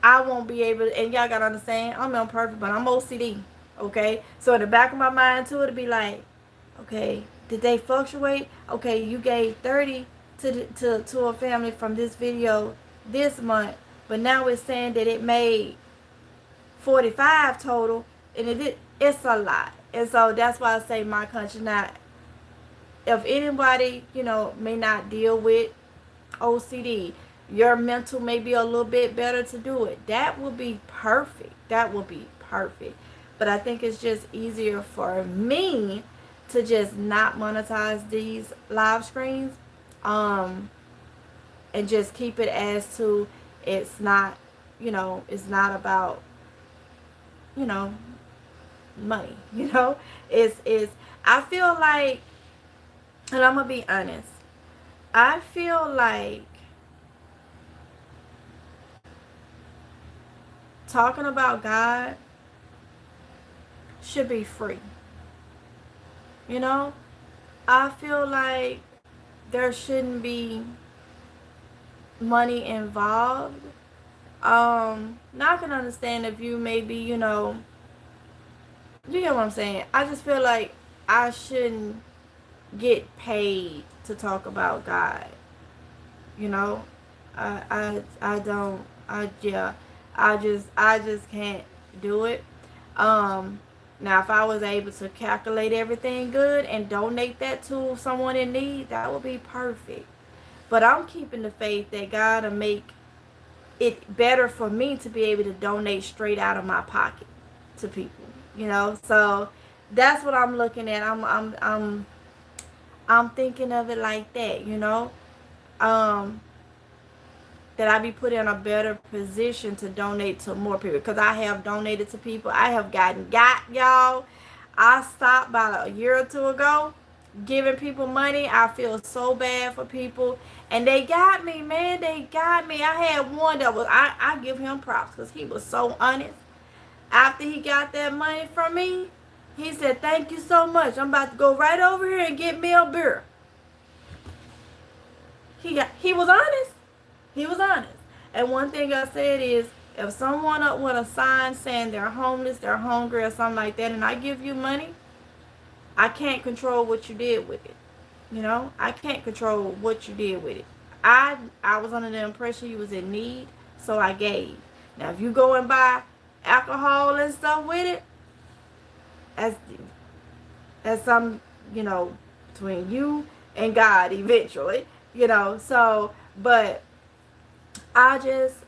I won't be able to, and y'all got to understand, I'm imperfect, but I'm OCD. Okay, so in the back of my mind too, it'd be like, okay, did they fluctuate? Okay, you gave 30 to a family from this video this month, but now it's saying that it made 45 total, and it's a lot. And so that's why I say my country. Now, if anybody, may not deal with OCD, your mental may be a little bit better to do it. That would be perfect. That would be perfect. But I think it's just easier for me to just not monetize these live screens, and just keep it as to it's not, it's not about, money. It's I feel like, and I'm gonna be honest, I feel like talking about God should be free. I feel like there shouldn't be money involved. Now I can understand if you maybe, you get what I'm saying. I just feel like I shouldn't get paid to talk about God. I don't. I just can't do it. Now if I was able to calculate everything good and donate that to someone in need, that would be perfect. But I'm keeping the faith that God will make it better for me to be able to donate straight out of my pocket to people. So that's what I'm looking at. I'm thinking of it like that. That I be put in a better position to donate to more people, because I have donated to people. I have got y'all. I stopped about a year or two ago giving people money. I feel so bad for people, and they got me, man. They got me. I had one that was, I give him props because he was so honest. After he got that money from me, he said, "Thank you so much. I'm about to go right over here and get me a beer." He was honest. He was honest. And one thing I said is, if someone up with a sign saying they're homeless, they're hungry, or something like that, and I give you money, I can't control what you did with it. I can't control what you did with it. I was under the impression you was in need, so I gave. Now, if you go and buy alcohol and stuff with it, that's some, between you and God eventually, So, but I just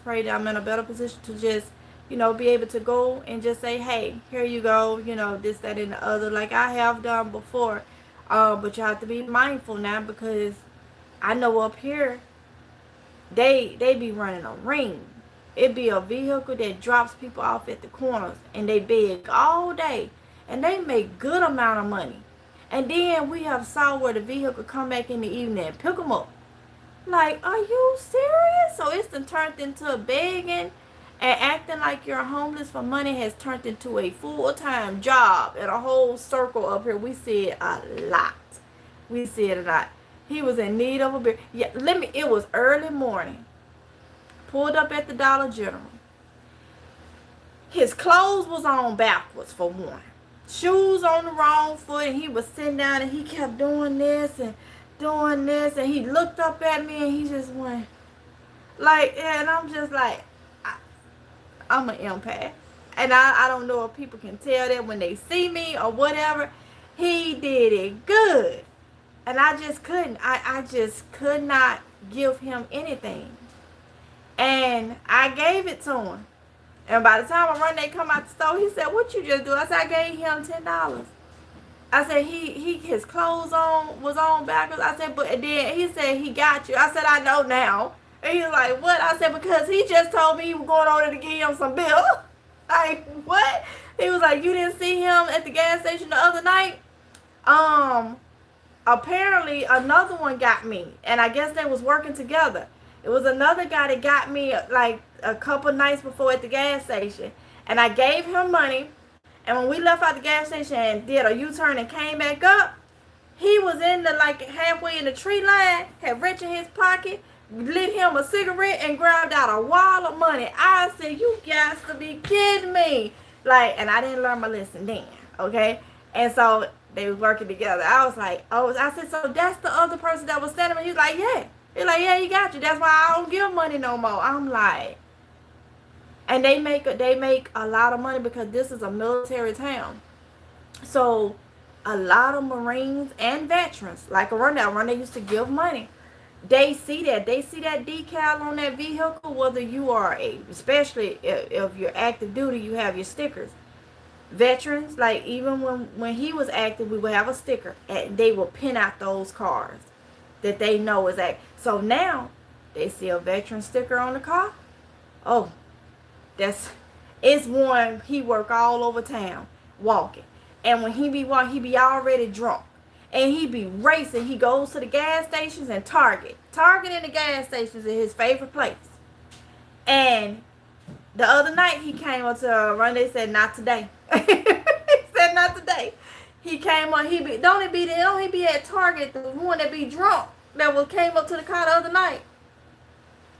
pray that I'm in a better position to just, be able to go and just say, hey, here you go, this, that, and the other, like I have done before. But you have to be mindful now, because I know up here, they be running a ring. It be a vehicle that drops people off at the corners, and they beg all day, and they make good amount of money. And then we have saw where the vehicle come back in the evening and pick them up. Like, are you serious? So it's turned into a begging, and acting like you're homeless for money has turned into a full-time job, and a whole circle up here. We see it a lot. We see it a lot. He was in need of a beer. Yeah, it was early morning. Pulled up at the Dollar General. His clothes was on backwards, for one. Shoes on the wrong foot, and he was sitting down, and he kept doing this, and he looked up at me, and he just went like, and I'm just like, I'm an empath, and I don't know if people can tell that when they see me or whatever. He did it good, and I just couldn't. I just could not give him anything, and I gave it to him. And by the time I run, they come out the store. He said, "What you just do?" I said, "I gave him $10." I said, his clothes was on backwards. I said, but then he said, "He got you." I said, "I know now." And he was like, "What?" I said, "Because he just told me he was going over there to give him some bill." Like, what? He was like, "You didn't see him at the gas station the other night?" Apparently another one got me, and I guess they was working together. It was another guy that got me like a couple nights before at the gas station, and I gave him money. And when we left out the gas station and did a U-turn and came back up, he was in the, like, halfway in the tree line, had reached in his pocket, lit him a cigarette, and grabbed out a wall of money. I said, "You got to be kidding me." Like, and I didn't learn my lesson then, okay? And so they was working together. I was like, oh, I said, so that's the other person that was standing. He's like, yeah. He's like, yeah, he got you. That's why I don't give money no more. I'm like, and they make a lot of money because this is a military town. So a lot of Marines and veterans, like around they used to give money. They see that decal on that vehicle, whether you are especially if you're active duty, you have your stickers. Veterans, like even when he was active, we would have a sticker and they will pin out those cars that they know is active. So now they see a veteran sticker on the car. Oh, it's one. He work all over town walking, and when he be walking, he be already drunk, and he be racing. He goes to the gas stations and Target and the gas stations is his favorite place. And the other night he came up to run. They said not today. He said not today. He came on. Don't he be at Target, the one that be drunk that came up to the car the other night.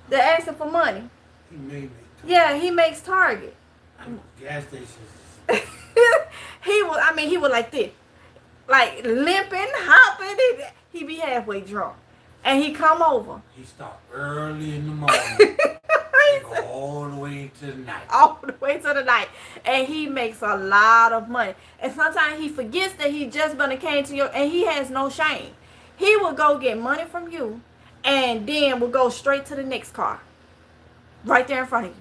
They're asking for money. He made me. Yeah, he makes Target. Gas stations. He was like this, like limping, hopping. He be halfway drunk, and he come over. He stopped early in the morning. Go all the way to the night. All the way to the night, and he makes a lot of money. And sometimes he forgets that he just came to you, and he has no shame. He will go get money from you, and then will go straight to the next car, right there in front of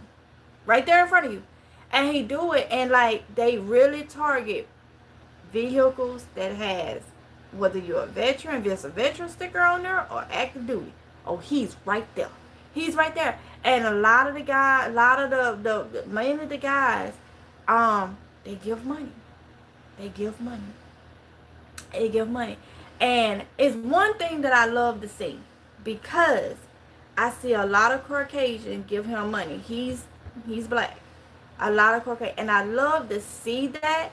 you. And he do it, and like they really target vehicles that has, whether you're a veteran, if there's a veteran sticker on there, or active duty. Oh, he's right there. And a lot of the guys, mainly the guys, they give money. And it's one thing that I love to see, because I see a lot of Caucasians give him money. He's black. A lot of Caucasian. And I love to see that,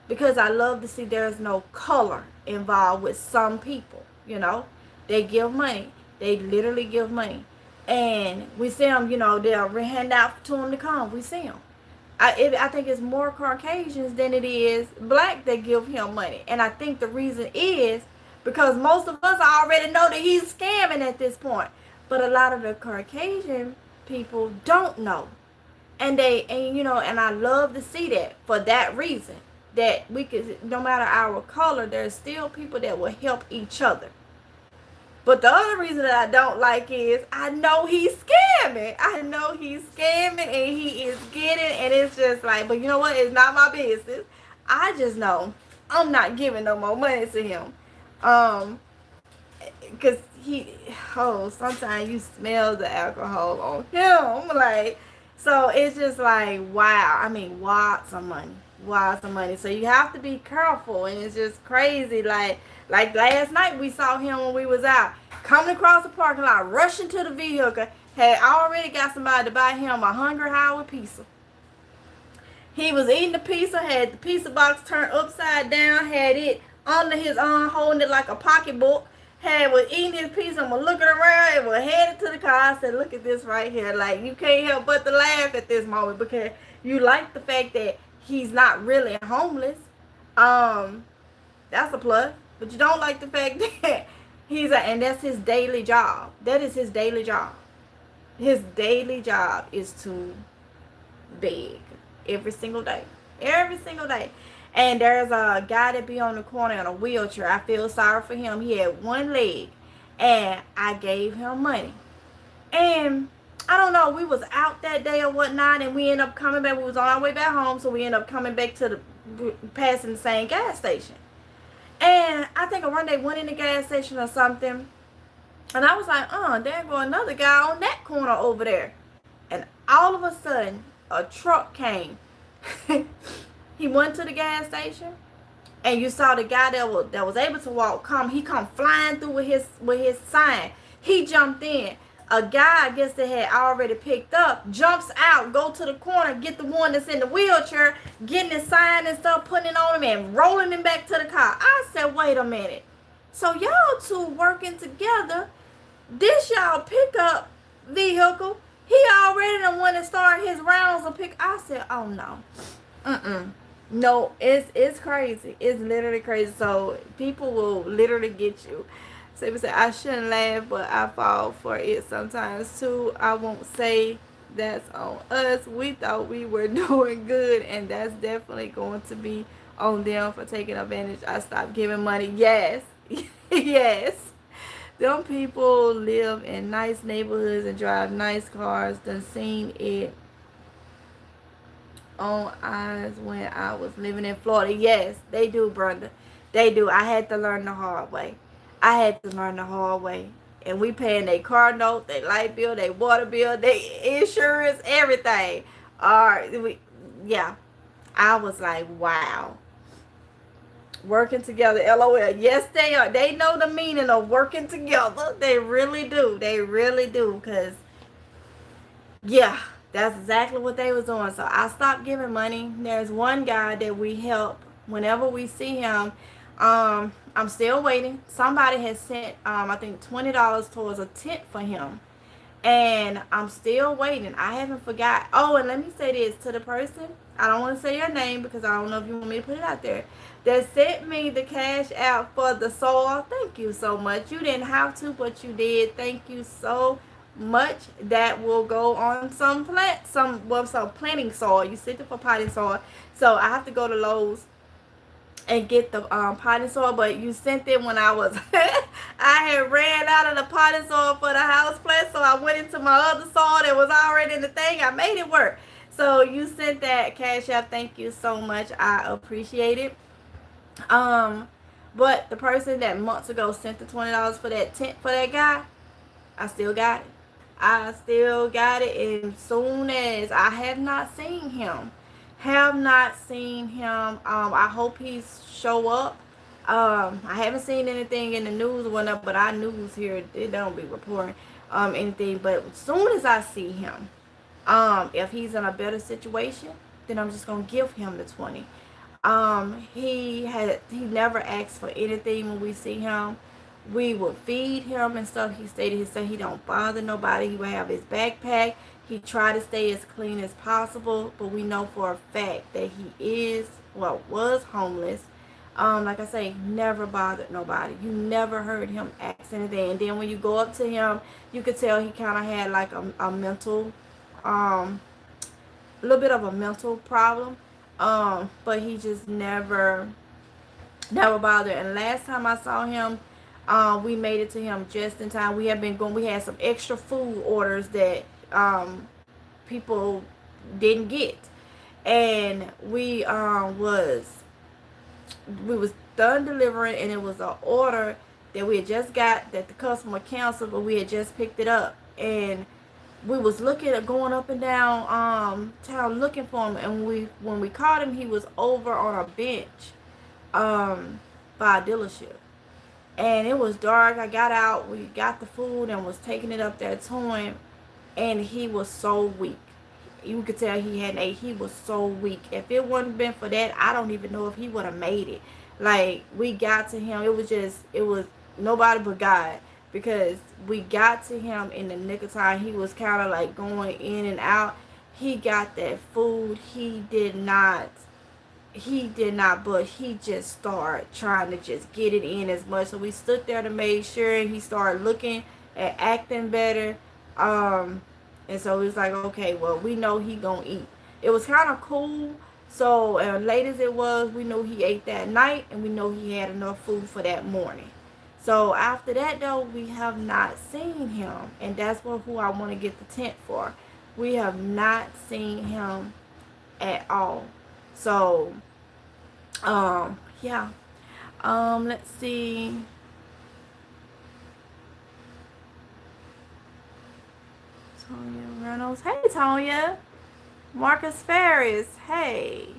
because I love to see there's no color involved with some people, They give money. They literally give money. And we see them, they'll hand out to them to come. We see them. I think it's more Caucasians than it is black that give him money. And I think the reason is because most of us already know that he's scamming at this point. But a lot of the Caucasian people don't know. And and I love to see that for that reason. That we could, no matter our color, there's still people that will help each other. But the other reason that I don't like is I know he's scamming. And he is getting, and it's just like, but you know what? It's not my business. I just know I'm not giving no more money to him. Because sometimes you smell the alcohol on him. Like, so it's just like, wow. I mean, lots of money. So you have to be careful, and it's just crazy. Like last night we saw him when we was out, coming across the parking lot, rushing to the vehicle, had already got somebody to buy him a Hungry Howard pizza. He was eating the pizza, had the pizza box turned upside down, had it under his arm, holding it like a pocketbook, was eating his pizza and was looking around and was headed to the car. I said, look at this right here. Like, you can't help but to laugh at this moment, because you like the fact that he's not really homeless. That's a plus. But you don't like the fact that and that's his daily job. That is his daily job. His daily job is to beg every single day. And there's a guy that be on the corner in a wheelchair. I feel sorry for him. He had one leg, and I gave him money. And I don't know, we was out that day or whatnot, and we ended up coming back. We was on our way back home, so we ended up coming back passing the same gas station. And I think one day went in the gas station or something, and I was like, there go another guy on that corner over there. And all of a sudden, a truck came. He went to the gas station, and you saw the guy that was able to walk he come flying through with his sign. He jumped in. A guy, I guess, that had already picked up, jumps out, go to the corner, get the one that's in the wheelchair, getting his sign and stuff, putting it on him, and rolling him back to the car. I said, wait a minute. So y'all two working together, this y'all pickup vehicle, he already the one that started his rounds of pick. I said, oh no. No, it's crazy. It's literally crazy. So people will literally get you. So people say I shouldn't laugh, but I fall for it sometimes too. I won't say that's on us. We thought we were doing good, and that's definitely going to be on them for taking advantage. I stopped giving money. Yes, yes. Them people live in nice neighborhoods and drive nice cars. Done seen it on eyes when I was living in Florida. Yes, they do, Brenda. They do. I had to learn the hard way. I had to learn the hard way. And we paying their car note, their light bill, their water bill, their insurance, everything. Yeah. I was like, wow. Working together, LOL. Yes, they are. They know the meaning of working together. They really do. They really do. Because yeah, that's exactly what they was doing. So I stopped giving money. There's one guy that we help whenever we see him. I'm still waiting. Somebody has sent I think $20 towards a tent for him. And I'm still waiting. I haven't forgot. Oh, and let me say this to the person. I don't want to say your name because I don't know if you want me to put it out there. That sent me the cash out for the soil. Thank you so much. You didn't have to, but you did. Thank you so much. That will go on some planting soil. You sent it for potting soil. So I have to go to Lowe's and get the potting soil, but you sent it when I was I had ran out of the potting soil for the house plant, so I went into my other soil that was already in the thing. I made it work. So you sent that cash out. Thank you so much. I appreciate it. But the person that months ago sent the $20 for that tent for that guy, I still got it. I still got it. And soon as I have not seen him, I hope he show up. I haven't seen anything in the news or whatnot, but our news here, they don't be reporting anything. But as soon as I see him, if he's in a better situation, then I'm just gonna give him the 20. He never asked for anything when we see him. We would feed him and stuff. He said he don't bother nobody. He would have his backpack. He tried to stay as clean as possible, but we know for a fact that he was homeless. Like I say, never bothered nobody. You never heard him ask anything. And then when you go up to him, you could tell he kind of had like a mental, a little bit of a mental problem. But he just never bothered. And last time I saw him, we made it to him just in time. We had some extra food orders that people didn't get, and we was done delivering, and it was an order that we had just got that the customer canceled, but we had just picked it up, and we was looking at going up and down town looking for him, and when we caught him, he was over on a bench by a dealership. And it was dark. I got out. We got the food and was taking it up there to him. And he was so weak. You could tell he hadn't ate. He was so weak. If it wouldn't been for that, I don't even know if he would have made it. Like, we got to him. It was nobody but God. Because we got to him in the nick of time. He was kind of like going in and out. He got that food. He did not, but he just started trying to just get it in as much. So we stood there to make sure, and he started looking and acting better. And so it was like, okay, well, we know he gonna eat. It was kind of cool. So late as it was, we know he ate that night, and we know he had enough food for that morning. So after that, though, we have not seen him, and that's who I want to get the tent for. We have not seen him at all. So yeah. Let's see. Tonya Reynolds. Hey, Tonya. Marcus Ferris. Hey.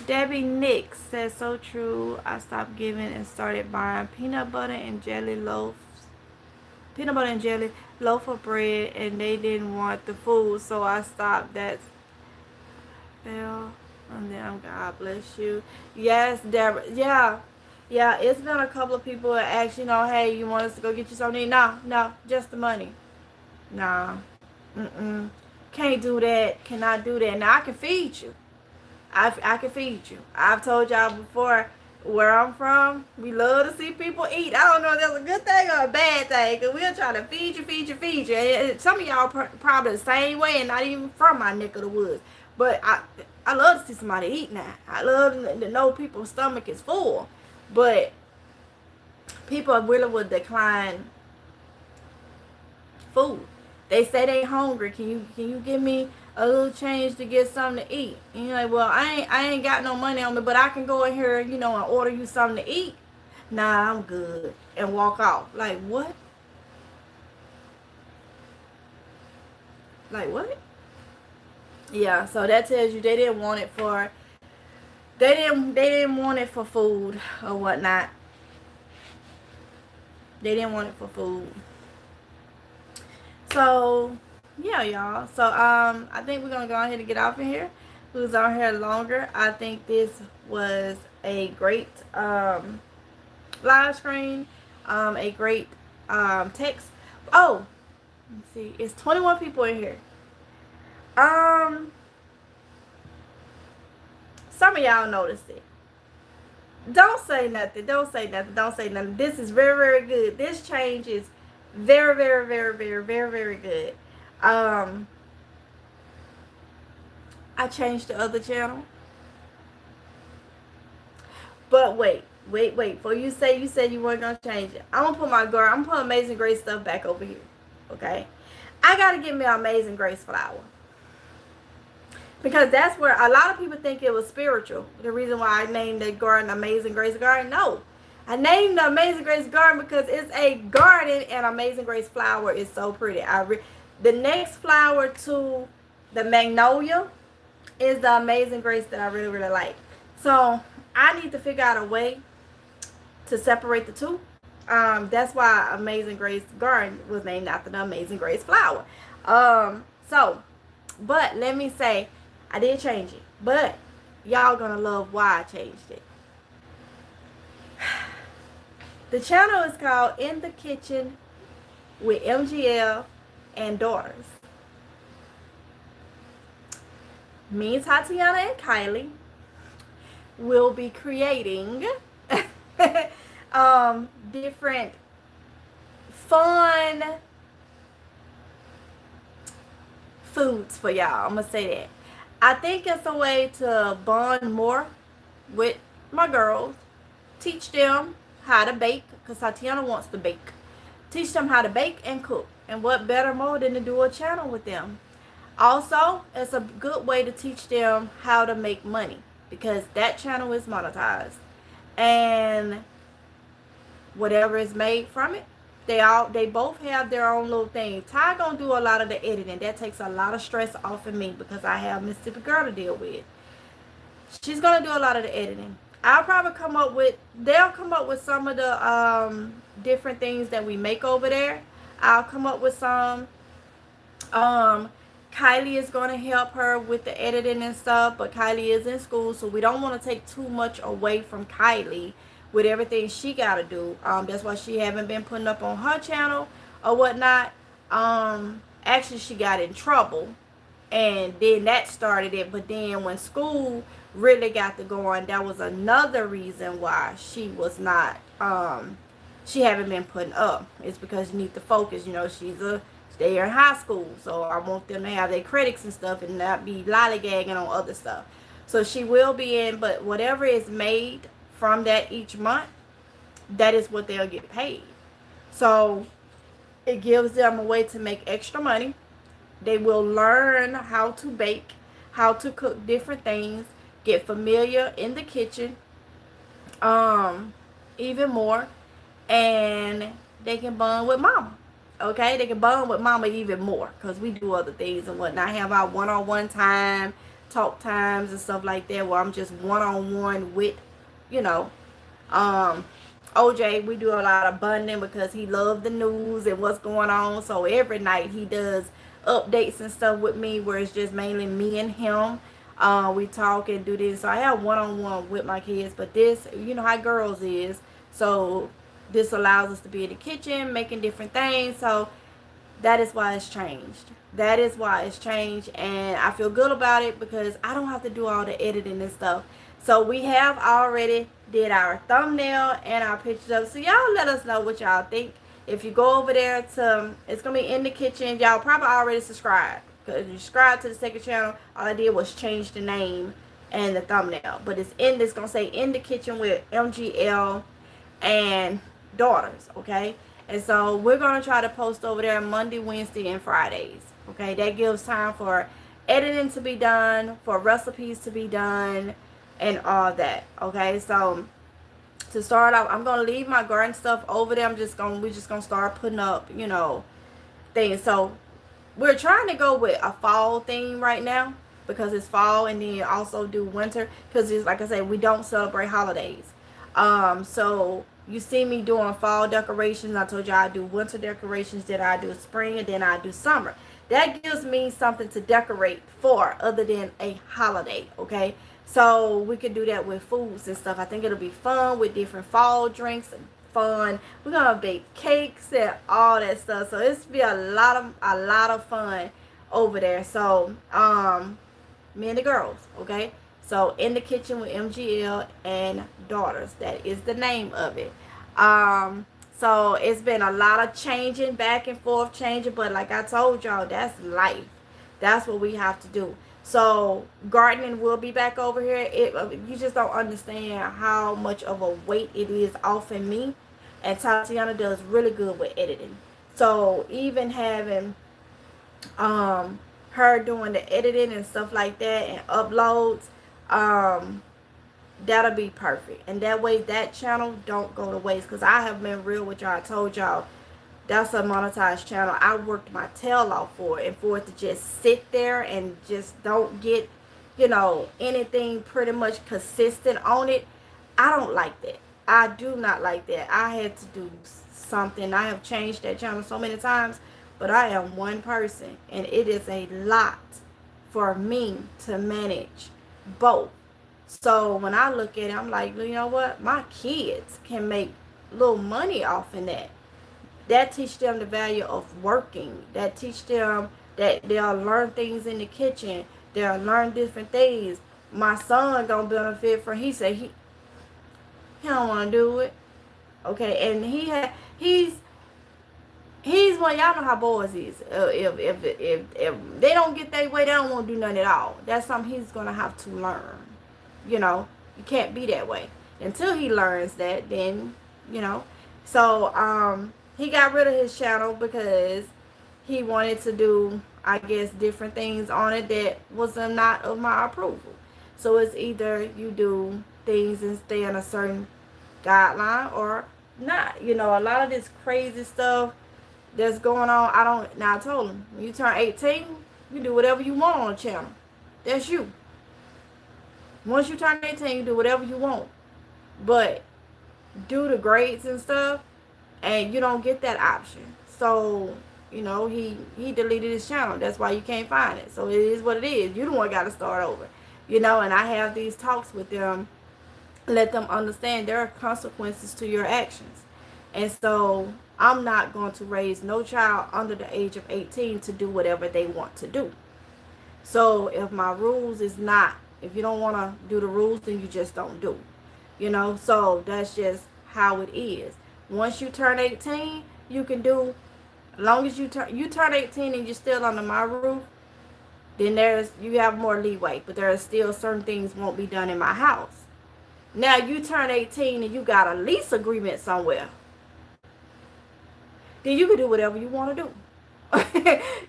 Debbie Nix says, so true. I stopped giving and started buying peanut butter and jelly loaf of bread, and they didn't want the food, so I stopped. That's fell. And then God bless you. Yes, Deborah. Yeah. It's been a couple of people that ask, hey, you want us to go get you something? No, just the money. Nah. can't do that, cannot do that. Now I can feed you. I can feed you. I've told y'all before, where I'm from, we love to see people eat. I don't know if that's a good thing or a bad thing, because we're trying to feed you. And some of y'all probably the same way and not even from my neck of the woods. But I love to see somebody eat now. I love to know people's stomach is full. But people really would decline food. They say they hungry. Can you give me a little change to get something to eat? And you're like, well, I ain't got no money on me, but I can go in here, and order you something to eat. Nah, I'm good, and walk off. Like what? Like what? Yeah. So that tells you they didn't want it for. They didn't want it for food or whatnot. They didn't want it for food. So yeah, y'all. So I think we're gonna go ahead and get off of here. Who's on here longer? I think this was a great live screen, a great text. Oh, let's see, it's 21 people in here. Some of y'all noticed it. Don't say nothing. Don't say nothing. Don't say nothing. This is very, very good. This change is very, very, very, very, very, very good. I changed the other channel. But wait. Before you said you weren't gonna change it, I'm gonna put I'm gonna put Amazing Grace stuff back over here. Okay? I gotta get me an Amazing Grace flower. Because that's where a lot of people think it was spiritual. The reason why I named the garden Amazing Grace Garden. No. I named the Amazing Grace Garden because it's a garden, and Amazing Grace flower is so pretty. The next flower to the magnolia is the Amazing Grace that I really, really like. So I need to figure out a way to separate the two. That's why Amazing Grace Garden was named after the Amazing Grace flower. But let me say, I did change it. But y'all gonna love why I changed it. The channel is called In the Kitchen with MGL and Daughters. Me, Tatiana, and Kylie will be creating different fun foods for y'all. I'm gonna say that. I think it's a way to bond more with my girls, teach them how to bake, because Tatiana wants to bake. Teach them how to bake and cook. And what better more than to do a channel with them. Also, it's a good way to teach them how to make money, because that channel is monetized. And whatever is made from it, they both have their own little thing. Ty gonna do a lot of the editing. That takes a lot of stress off of me because I have Mississippi Girl to deal with. She's gonna do a lot of the editing. I'll probably they'll come up with some of the different things that we make over there. I'll come up with some. Kylie is going to help her with the editing and stuff, but Kylie is in school, so we don't want to take too much away from Kylie with everything she got to do. That's why she haven't been putting up on her channel or whatnot. Actually, she got in trouble, and then that started it. But then when school really got to going, that was another reason why she was not, she haven't been putting up. It's because you need to focus. They're in high school, so I want them to have their credits and stuff and not be lollygagging on other stuff. So she will be in, but whatever is made from that each month, that is what they'll get paid. So it gives them a way to make extra money. They will learn how to bake, how to cook different things, get familiar in the kitchen, even more, and they can bond with mama. Okay, they can bond with mama even more because we do other things and whatnot. I have our one-on-one time, talk times and stuff like that where I'm just one-on-one with, OJ. We do a lot of bonding because he loves the news and what's going on. So every night he does updates and stuff with me where it's just mainly me and him. We talk and do this. So I have one-on-one with my kids. But this, how girls is. So this allows us to be in the kitchen making different things. So that is why it's changed. That is why it's changed, and I feel good about it because I don't have to do all the editing and stuff. So we have already did our thumbnail and our pictures up. So y'all let us know what y'all think. If you go over there to, it's gonna be in the kitchen. Y'all probably already subscribed. Cause you subscribe to the second channel. All I did was change the name and the thumbnail. But it's gonna say in the kitchen with MGL and daughters, okay? And so we're going to try to post over there Monday, Wednesday, and Fridays, okay? That gives time for editing to be done, for recipes to be done, and all that, okay? So to start off, I'm going to leave my garden stuff over there. we're just going to start putting up, you know, things. So we're trying to go with a fall theme right now because it's fall, and then also do winter because it's like I said, we don't celebrate holidays. So you see me doing fall decorations. I told you I do winter decorations, then I do spring, and then I do summer. That gives me something to decorate for other than a holiday, okay? So we could do that with foods and stuff. I think it'll be fun with different fall drinks and fun. We're gonna bake cakes and all that stuff. So it's be a lot of fun over there. So me and the girls, okay? So in the kitchen with MGL and daughters, that is the name of it. So it's been a lot of changing, back and forth changing, but like I told y'all, that's life. That's what we have to do. So gardening will be back over here. You just don't understand how much of a weight it is off in me. And Tatiana does really good with editing. So even having her doing the editing and stuff like that and uploads, that'll be perfect. And that way that channel don't go to waste, because I have been real with y'all. I told y'all that's a monetized channel. I worked my tail off for it, and for it to just sit there and just don't get, you know, anything pretty much consistent on it, I don't like that. I do not like that. I had to do something. I have changed that channel so many times, but I am one person, and it is a lot for me to manage both. So when I look at it, I'm like, you know what? My kids can make little money off in that. That teach them the value of working. That teach them that they'll learn things in the kitchen. They'll learn different things. My son gonna benefit from. He said he don't want to do it. Okay, and he's one. Y'all know how boys is. If they don't get their way, they don't want to do nothing at all. That's something he's gonna have to learn. You know, you can't be that way until he learns that. Then, you know, so he got rid of his channel because he wanted to do, I guess, different things on it that was not of my approval. So it's either you do things and stay in a certain guideline or not. You know, a lot of this crazy stuff that's going on, now I told him, when you turn 18, you do whatever you want on the channel. That's you. Once you turn 18, you do whatever you want. But do the grades and stuff, and you don't get that option. So, you know, he deleted his channel. That's why you can't find it. So it is what it is. You the one got to start over. You know, and I have these talks with them, let them understand there are consequences to your actions. And so I'm not going to raise no child under the age of 18 to do whatever they want to do. So if my rules is not, if you don't want to do the rules, then you just don't do. You know, so that's just how it is. Once you turn 18, you can do, as long as you turn 18 and you're still under my roof, then you have more leeway. But there are still certain things won't be done in my house. Now you turn 18 and you got a lease agreement somewhere, then you can do whatever you want to do.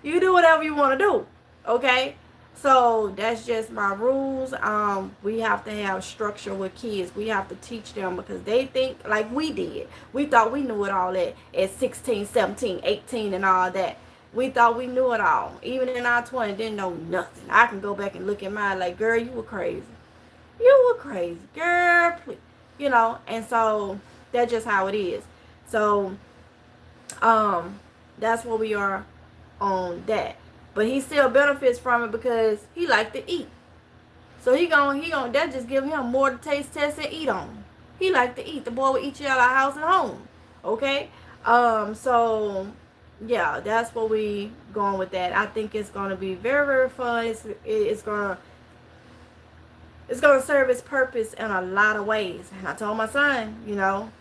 You do whatever you want to do. Okay? So that's just my rules. We have to have structure with kids. We have to teach them because they think like we did. We thought we knew it all at 16, 17, 18 and all that. We thought we knew it all. Even in our 20s, didn't know nothing. I can go back and look at mine like, girl, you were crazy. You were crazy. Girl, please. You know, and so that's just how it is. So that's where we are on that. But he still benefits from it because he like to eat. So he gon' that just give him more to taste, test, and eat on. He like to eat. The boy will eat you out of house and home. Okay? So yeah, that's what we going with that. I think it's going to be very, very fun. It's going to serve its purpose in a lot of ways. And I told my son, you know,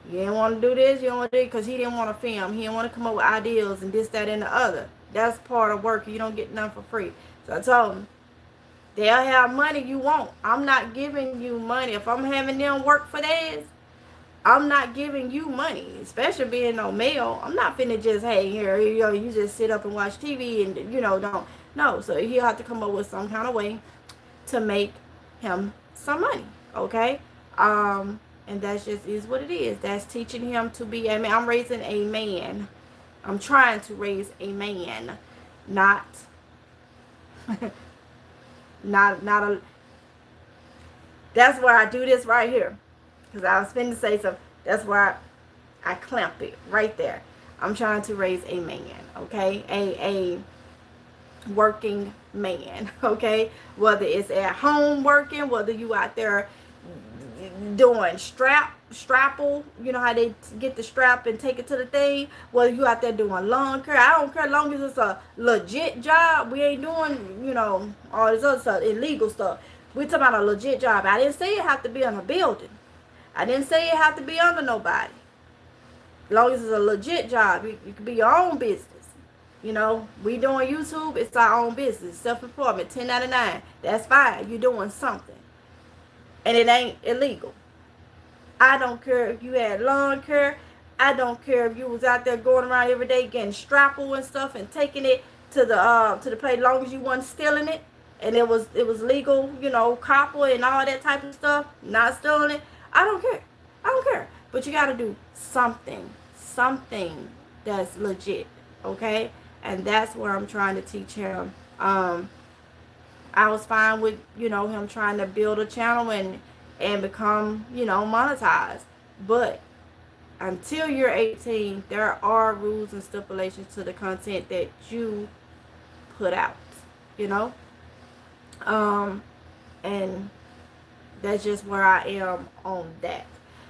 you didn't want to do this, you don't want to do it, because he didn't want to film. He didn't want to come up with ideas and this, that, and the other. That's part of work. You don't get none for free. So I told him, they'll have money you want. I'm not giving you money. If I'm having them work for theirs, I'm not giving you money, especially being no male. I'm not finna just, hey, here, you know, you just sit up and watch TV and, you know, don't. No, so he'll have to come up with some kind of way to make him some money, okay? And that's just is what it is. That's teaching him to be a man. I'm raising a man. I'm trying to raise a man, not, not a. That's why I do this right here, because I was finna say something. That's why I clamp it right there. I'm trying to raise a man, okay? A working man, okay? Whether it's at home working, whether you out there doing strapple, you know how they get the strap and take it to the thing, whether you out there doing lawn care, I don't care, as long as it's a legit job. We ain't doing, you know, all this other stuff, illegal stuff. We talking about a legit job. I didn't say it have to be in a building. I didn't say it have to be under nobody. As long as it's a legit job, you can be your own business. You know, we doing YouTube, it's our own business. Self-employment, 1099. That's fine. You're doing something. And it ain't illegal. I don't care if you had lawn care. I don't care if you was out there going around every day getting strapple and stuff and taking it to the place, as long as you wasn't stealing it and it was legal, you know, copper and all that type of stuff, not stealing it. I don't care. I don't care. But you gotta do something that's legit, okay? And that's where I'm trying to teach him. I was fine with, you know, him trying to build a channel and become, you know, monetized. But until you're 18, there are rules and stipulations to the content that you put out, you know? And that's just where I am on that.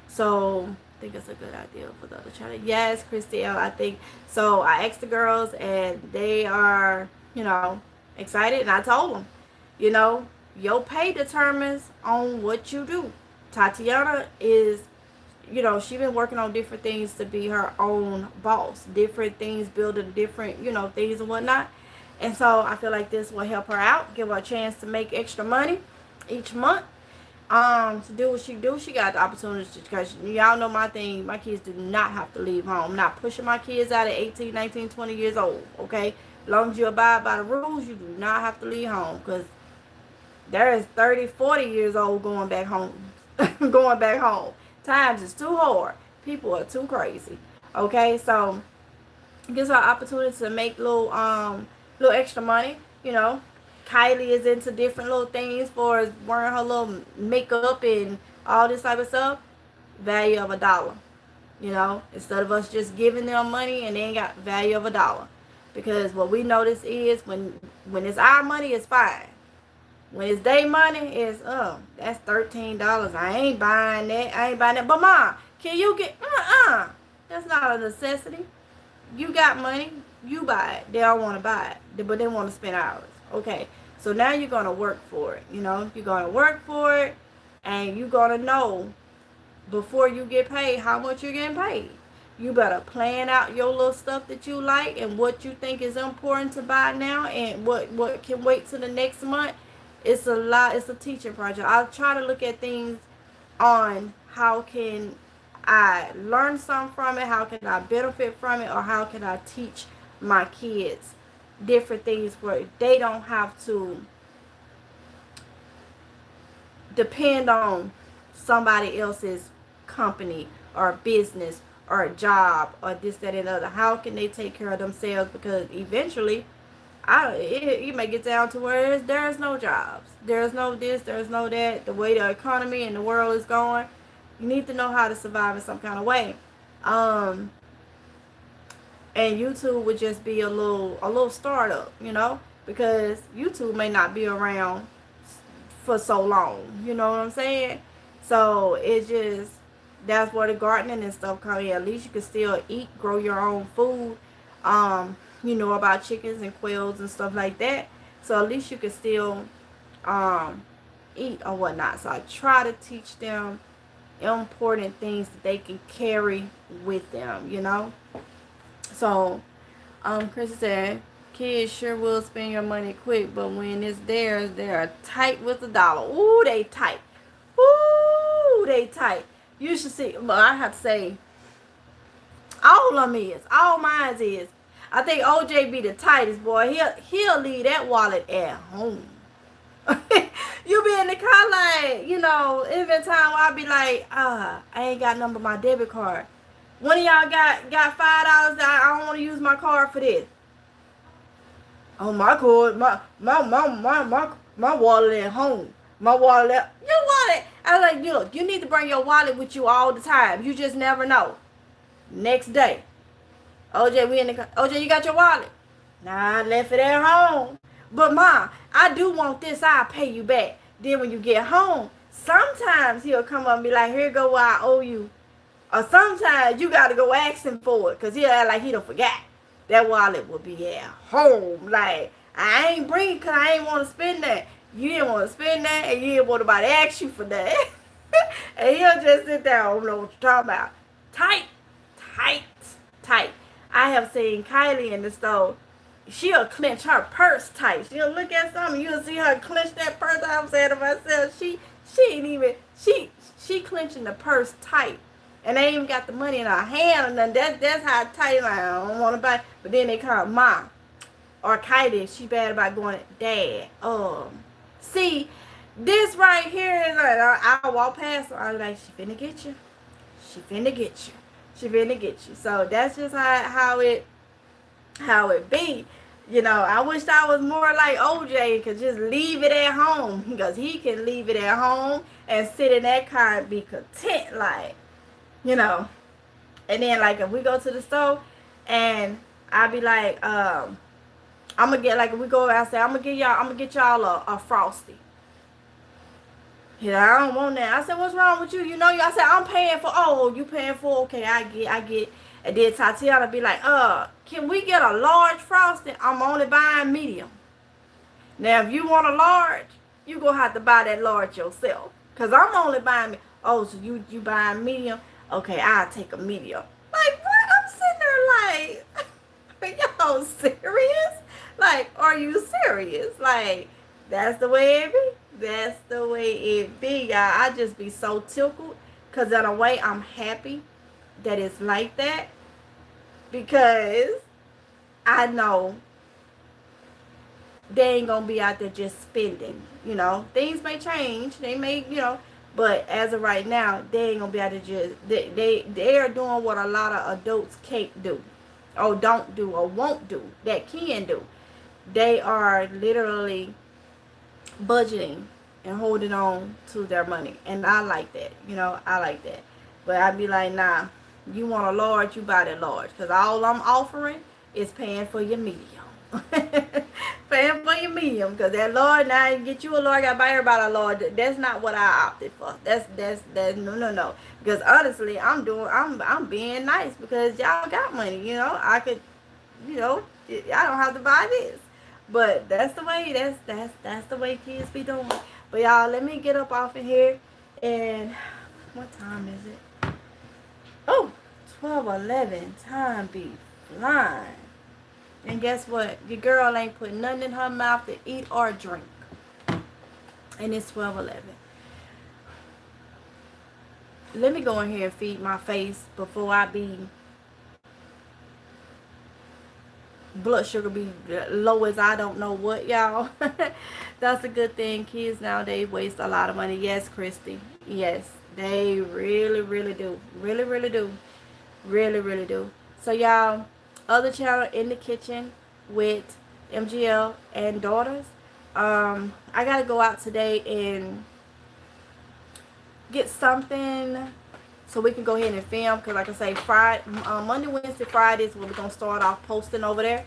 So I think it's a good idea for the other channel. Yes, Christelle, I think so. I asked the girls and they are, you know, excited, and I told them, you know, your pay determines on what you do. Tatiana is, you know, she been working on different things to be her own boss, different things, building different, you know, things and whatnot. And so I feel like this will help her out, give her a chance to make extra money each month. To do what she do. She got the opportunity, because y'all know my thing, my kids do not have to leave home. I'm not pushing my kids out at 18, 19, 20 years old, okay? As long as you abide by the rules, you do not have to leave home, because there is 30, 40 years old going back home. Going back home. Times is too hard. People are too crazy, okay? So it gives her an opportunity to make little extra money, you know. Kylie is into different little things for wearing her little makeup and all this type of stuff. Value of $1. You know, instead of us just giving them money and they ain't got value of $1. Because what we notice is when it's our money, it's fine. When it's their money, it's that's $13. I ain't buying that. But Mom, can you get that's not a necessity. You got money, you buy it. They don't want to buy it, but they want to spend hours. Okay, so now you're going to work for it, you know. You're going to work for it, and you're going to know before you get paid how much you're getting paid. You better plan out your little stuff that you like and what you think is important to buy now and what can wait till the next month. It's a teaching project. I'll try to look at things on how can I learn something from it, how can I benefit from it, or how can I teach my kids different things where they don't have to depend on somebody else's company or business or a job or this, that, and other. How can they take care of themselves? Because eventually, you may get down to where there's no jobs. There's no this, there's no that. The way the economy and the world is going, you need to know how to survive in some kind of way. And YouTube would just be a little startup, you know, because YouTube may not be around for so long, you know what I'm saying? So it just, that's where the gardening and stuff come in. At least you can still eat, grow your own food, you know about chickens and quails and stuff like that. So at least you can still eat or whatnot. So I try to teach them important things that they can carry with them, you know. So Chris said, kids sure will spend your money quick, but when it's theirs, they're tight with the dollar. Ooh, they tight. Ooh, they tight. You should see. But I have to say, all of them is. All mine is. I think OJ be the tightest, boy. He'll leave that wallet at home. You be in the car like, you know, it's been time where I be like, I ain't got number my debit card. One of y'all got $5 that I don't want to use my card for this. Oh, my card, my wallet at home. My wallet at, your wallet. I was like, look, you need to bring your wallet with you all the time. You just never know. Next day, OJ, we in the car. OJ, you got your wallet? Nah, I left it at home. But Ma, I do want this. I'll pay you back. Then when you get home, sometimes he'll come up and be like, here go what I owe you. Or sometimes you got to go ask him for it because he'll act like he don't forget. That wallet will be at home. Like, I ain't bring it because I ain't want to spend that. You didn't want to spend that and you didn't want nobody to ask you for that. And he'll just sit there, I don't know what you're talking about. Tight. I have seen Kylie in the store. She'll clench her purse tight. She'll look at something, you'll see her clench that purse. I'm saying to myself, she ain't even, she clenching the purse tight. And they ain't even got the money in her hand or nothing. That's how tight. Like, I don't want to buy. But then they call Mom. Or Kylie, she bad about going, Dad. See, this right here is like, I walk past her. I'm like, she finna get you. She finna get you. She finna get you. So that's just how it be. You know, I wish I was more like OJ, could just leave it at home. Because he can leave it at home and sit in that car and be content, like, you know. And then, like, if we go to the store and I be like, I'm gonna get, like, if we go outside, I'm gonna get y'all a Frosty. Yeah, I don't want that. I said, what's wrong with you? You know, I said, I'm paying for, oh, you paying for, okay, I get. And then Tatiana be like, can we get a large Frosty? I'm only buying medium. Now, if you want a large, you gonna have to buy that large yourself. Because I'm only buying, oh, so you buying medium? Okay, I'll take a medium. Like, what? I'm sitting there like, are y'all serious? Like, are you serious? Like, that's the way it be. That's the way it be, y'all. I just be so tickled. Because in a way, I'm happy that it's like that. Because I know they ain't going to be out there just spending. You know, things may change. They may, you know. But as of right now, they ain't going to be out there just. They are doing what a lot of adults can't do. Or don't do. Or won't do. That can do. They are literally budgeting and holding on to their money. And I like that. You know, I like that. But I'd be like, nah, you want a large, you buy that large. Because all I'm offering is paying for your medium. Paying for your medium. Because that large, now you get you a large, I buy everybody a large. That's not what I opted for. That's no. Because honestly, I'm being nice because y'all got money, you know. I could, you know, I don't have to buy this. But that's the way, that's the way kids be doing. But y'all, let me get up off of here. And what time is it? Oh, 12:11. Time be flying. And guess what? Your girl ain't put nothing in her mouth to eat or drink. And it's 12:11. Let me go in here and feed my face before I be blood sugar be low as I don't know what, y'all. That's a good thing. Kids nowadays waste a lot of money. Yes, Christy. Yes, they really do. Really do. So y'all, other channel In the Kitchen with MGL and Daughters. I gotta go out today and get something so we can go ahead and film, because like I say, Monday, Wednesday, Fridays we're gonna start off posting over there.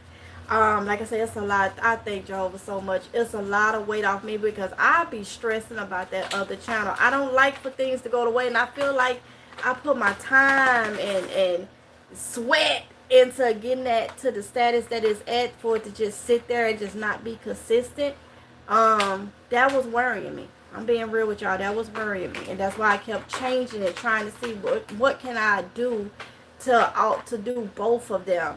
Like I said, it's a lot. I thank Jehovah so much. It's a lot of weight off me because I be stressing about that other channel. I don't like for things to go to waste, and I feel like I put my time and sweat into getting that to the status that it's at, for it to just sit there and just not be consistent, that was worrying me. I'm being real with y'all. That was worrying me, and that's why I kept changing it, trying to see what can I do to do both of them.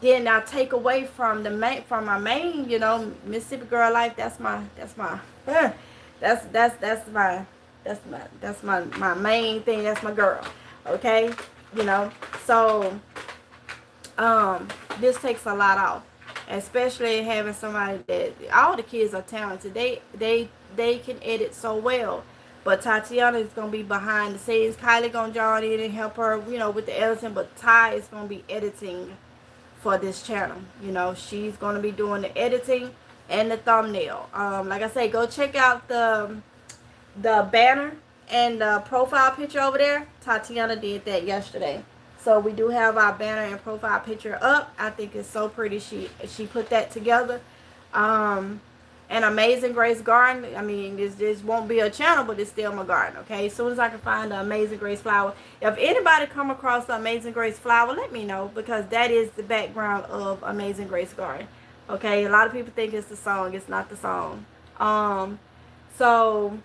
Then I take away from my main, Mississippi Girl Life. That's my main thing. That's my girl. Okay, so this takes a lot off, especially having somebody that all the kids are talented. They can edit so well. But Tatiana is gonna be behind the scenes. Kylie gonna join in and help her, with the editing. But Ty is gonna be editing for this channel. She's gonna be doing the editing and the thumbnail. Like I say, go check out the banner and the profile picture over there. Tatiana did that yesterday. So we do have our banner and profile picture up. I think it's so pretty. She put that together. And Amazing Grace Garden. I mean, this won't be a channel, but it's still my garden. Okay. As soon as I can find the Amazing Grace flower. If anybody come across the Amazing Grace flower, let me know, because that is the background of Amazing Grace Garden. Okay. A lot of people think it's the song. It's not the song. So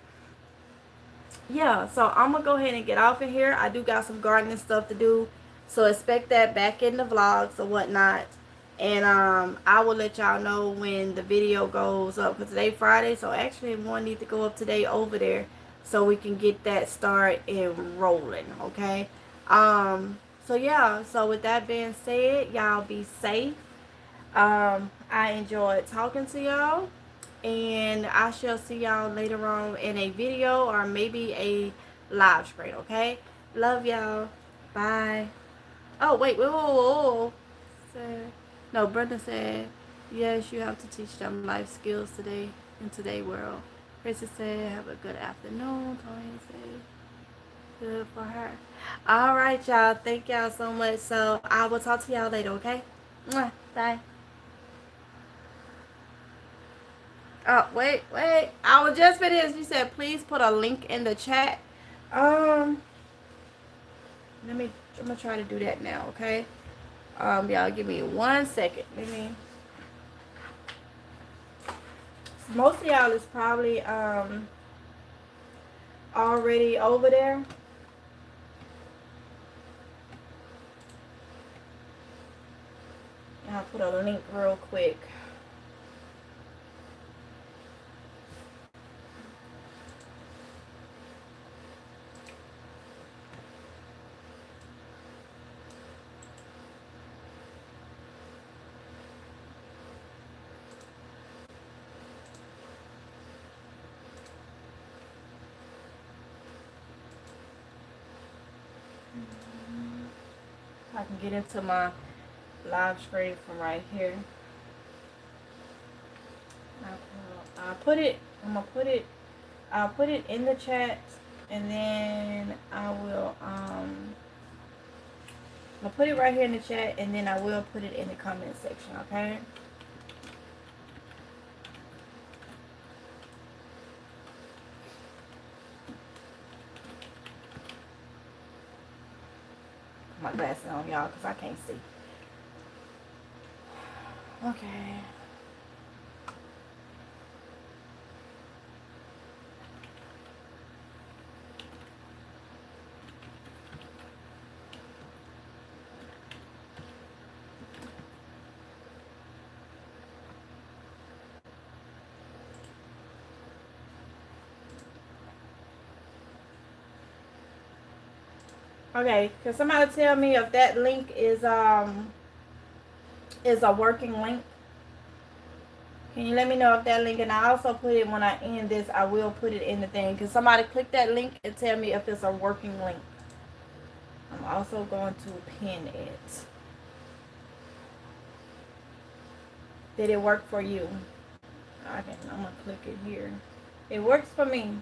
yeah, so I'm gonna go ahead and get off of here. I do got some gardening stuff to do, so expect that back in the vlogs or whatnot. And I will let y'all know when the video goes up, because today Friday, so actually one need to go up today over there so we can get that started and rolling. Okay. So yeah, so with that being said, y'all be safe. I enjoyed talking to y'all, and I shall see y'all later on in a video or maybe a live stream. Okay, love y'all. Bye. Oh wait, whoa. No, Brenda said, yes, you have to teach them life skills today in today's world. Chrissy said, have a good afternoon. Tony said, good for her. All right, y'all. Thank y'all so much. So I will talk to y'all later, okay? Mwah. Bye. Oh, wait. I was just finished. You said, please put a link in the chat. I'm going to try to do that now, okay? Y'all give me 1 second. Most of y'all is probably already over there. I'll put a link real quick. I can get into my live stream from right here. I'll put it in the chat, and then I'll put it right here in the chat, and then I will put it in the comment section, okay? My glasses on, y'all, because I can't see. Okay. Okay, can somebody tell me if that link is a working link? Can you let me know if that link, and I also put it when I end this, I will put it in the thing. Can somebody click that link and tell me if it's a working link? I'm also going to pin it. Did it work for you? Okay, I'm gonna click it here. It works for me.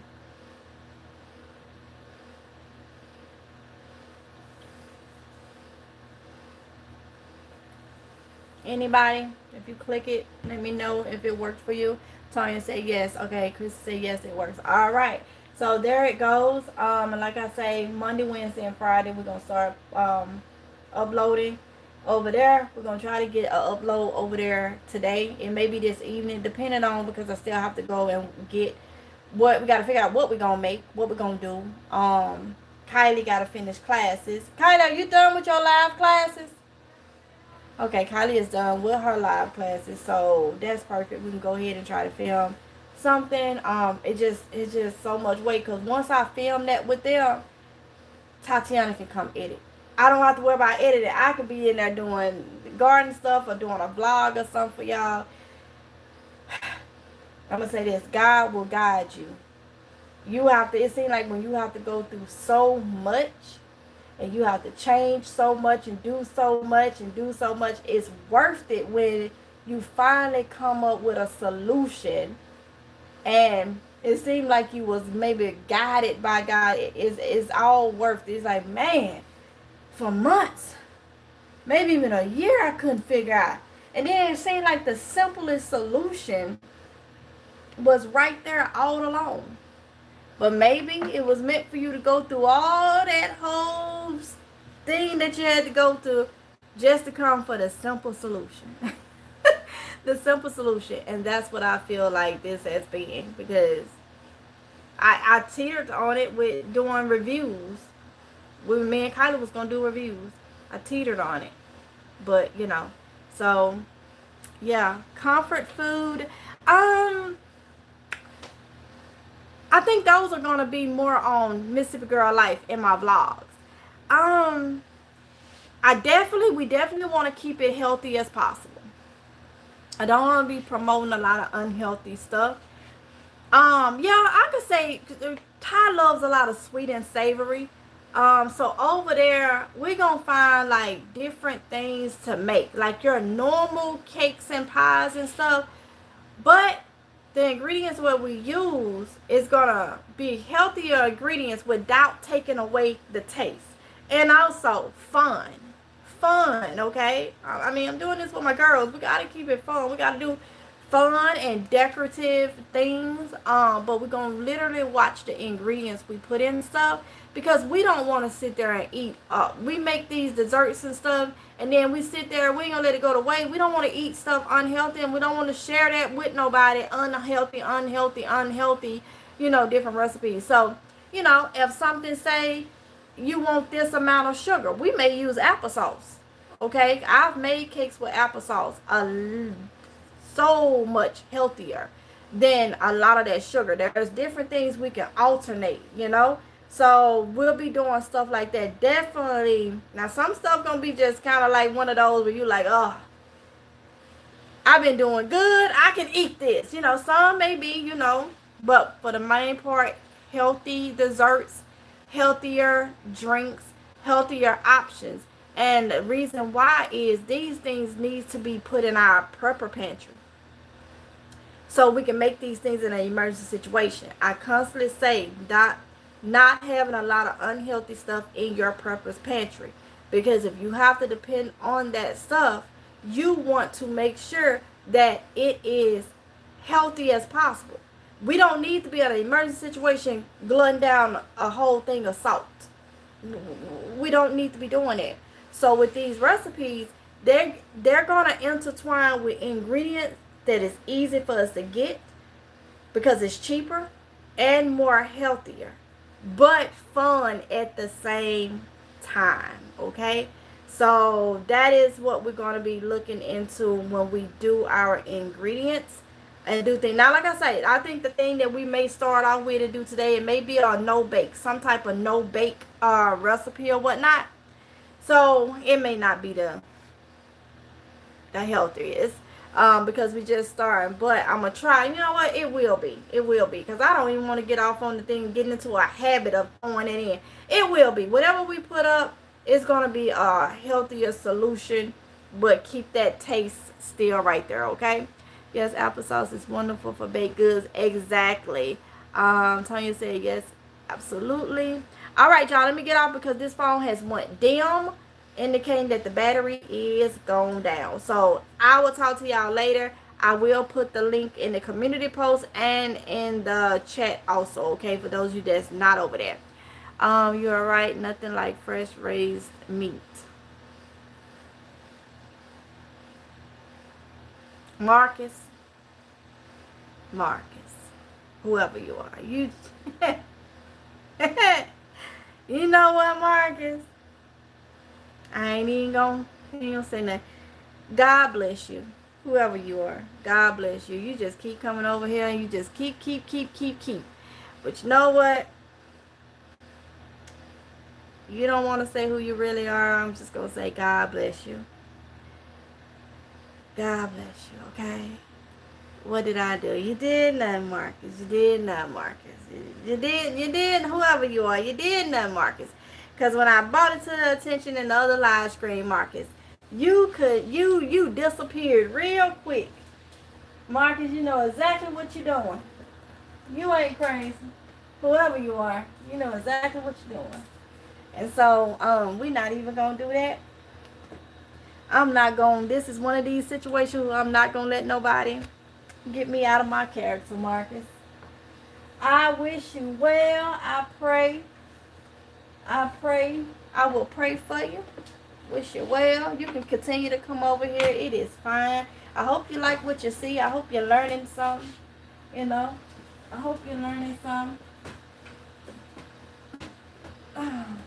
Anybody? If you click it, let me know if it worked for you. Tanya said yes. Okay, Chris said yes, it works. All right. So there it goes. And like I say, Monday, Wednesday, and Friday we're gonna start uploading. over there. We're gonna try to get an upload over there today, and maybe this evening, depending on, because I still have to go and get what we got to figure out, what we're gonna make, what we're gonna do. Kylie got to finish classes. Kylie, are you done with your live classes? Okay, Kylie is done with her live classes, so that's perfect. We can go ahead and try to film something. It's just so much weight, because once I film that with them, Tatiana can come edit. I don't have to worry about editing. I could be in there doing garden stuff or doing a vlog or something for y'all. I'm gonna say this: God will guide you. You have to. It seems like when you have to go through so much, and you have to change so much and do so much and do so much, it's worth it when you finally come up with a solution. And it seemed like you was maybe guided by God. It's all worth it. It's like, man, for months, maybe even a year, I couldn't figure out. And then it seemed like the simplest solution was right there all along. But maybe it was meant for you to go through all that whole thing that you had to go through just to come for the simple solution. The simple solution. And that's what I feel like this has been, because I teetered on it with doing reviews. When me and Kylie was going to do reviews, I teetered on it. But, so, yeah. Comfort food. I think those are going to be more on Mississippi Girl Life in my vlogs. We definitely want to keep it healthy as possible. I don't want to be promoting a lot of unhealthy stuff. I could say Ty loves a lot of sweet and savory. So over there, we're going to find like different things to make, like your normal cakes and pies and stuff. But the ingredients what we use is going to be healthier ingredients without taking away the taste. And also fun, okay? I mean, I'm doing this with my girls. We got to keep it fun. We got to do fun and decorative things. But we're going to literally watch the ingredients we put in stuff, because we don't want to sit there and eat. We make these desserts and stuff, and then we sit there, we ain't going to let it go to waste. We don't want to eat stuff unhealthy, and we don't want to share that with nobody. Unhealthy, different recipes. So, if something say you want this amount of sugar, we may use applesauce. Okay, I've made cakes with applesauce. So much healthier than a lot of that sugar. There's different things we can alternate, So we'll be doing stuff like that. Definitely. Now some stuff gonna be just kind of like one of those where you like, oh, I've been doing good, I can eat this. Some may be, but for the main part, healthy desserts, healthier drinks, healthier options. And the reason why is these things need to be put in our prepper pantry, so we can make these things in an emergency situation. I constantly say not having a lot of unhealthy stuff in your prepper's pantry, because if you have to depend on that stuff, you want to make sure that it is healthy as possible. We don't need to be in an emergency situation glutting down a whole thing of salt. We don't need to be doing that. So with these recipes, they're going to intertwine with ingredients that is easy for us to get, because it's cheaper and more healthier, but fun at the same time. Okay, so that is what we're going to be looking into when we do our ingredients and do things. Now, like I said, I think the thing that we may start off with to do today, it may be a no bake, some type of no bake recipe or whatnot. So it may not be the healthiest, because we just starting, but I'm gonna try. You know what, it will be, because I don't even want to get off on the thing, getting into a habit of throwing it in. It will be, whatever we put up, it's gonna be a healthier solution, but keep that taste still right there. Okay, yes, applesauce is wonderful for baked goods. Exactly. Tanya said yes, absolutely. All right, y'all, let me get off, because this phone has went dim, indicating that the battery is gone down. So I will talk to y'all later. I will put the link in the community post and in the chat also, okay, for those of you that's not over there. You're right, nothing like fresh raised meat. Marcus, whoever you are, you you know what, Marcus? I ain't even gonna say nothing. God bless you, whoever you are. God bless you. You just keep coming over here and you just keep. But you know what? You don't want to say who you really are. I'm just gonna say God bless you. God bless you. Okay. What did I do? You did nothing, Marcus. You did nothing, Marcus. You did, whoever you are, you did nothing, Marcus. Because when I brought it to the attention in the other live stream, Marcus, you disappeared real quick. Marcus, you know exactly what you're doing. You ain't crazy. Whoever you are, you know exactly what you're doing. And so, we're not even going to do that. This is one of these situations where I'm not going to let nobody get me out of my character, Marcus. I wish you well. I pray. I will pray for you. Wish you well. You can continue to come over here. It is fine. I hope you like what you see. I hope you're learning something. You know. I hope you're learning something. I'm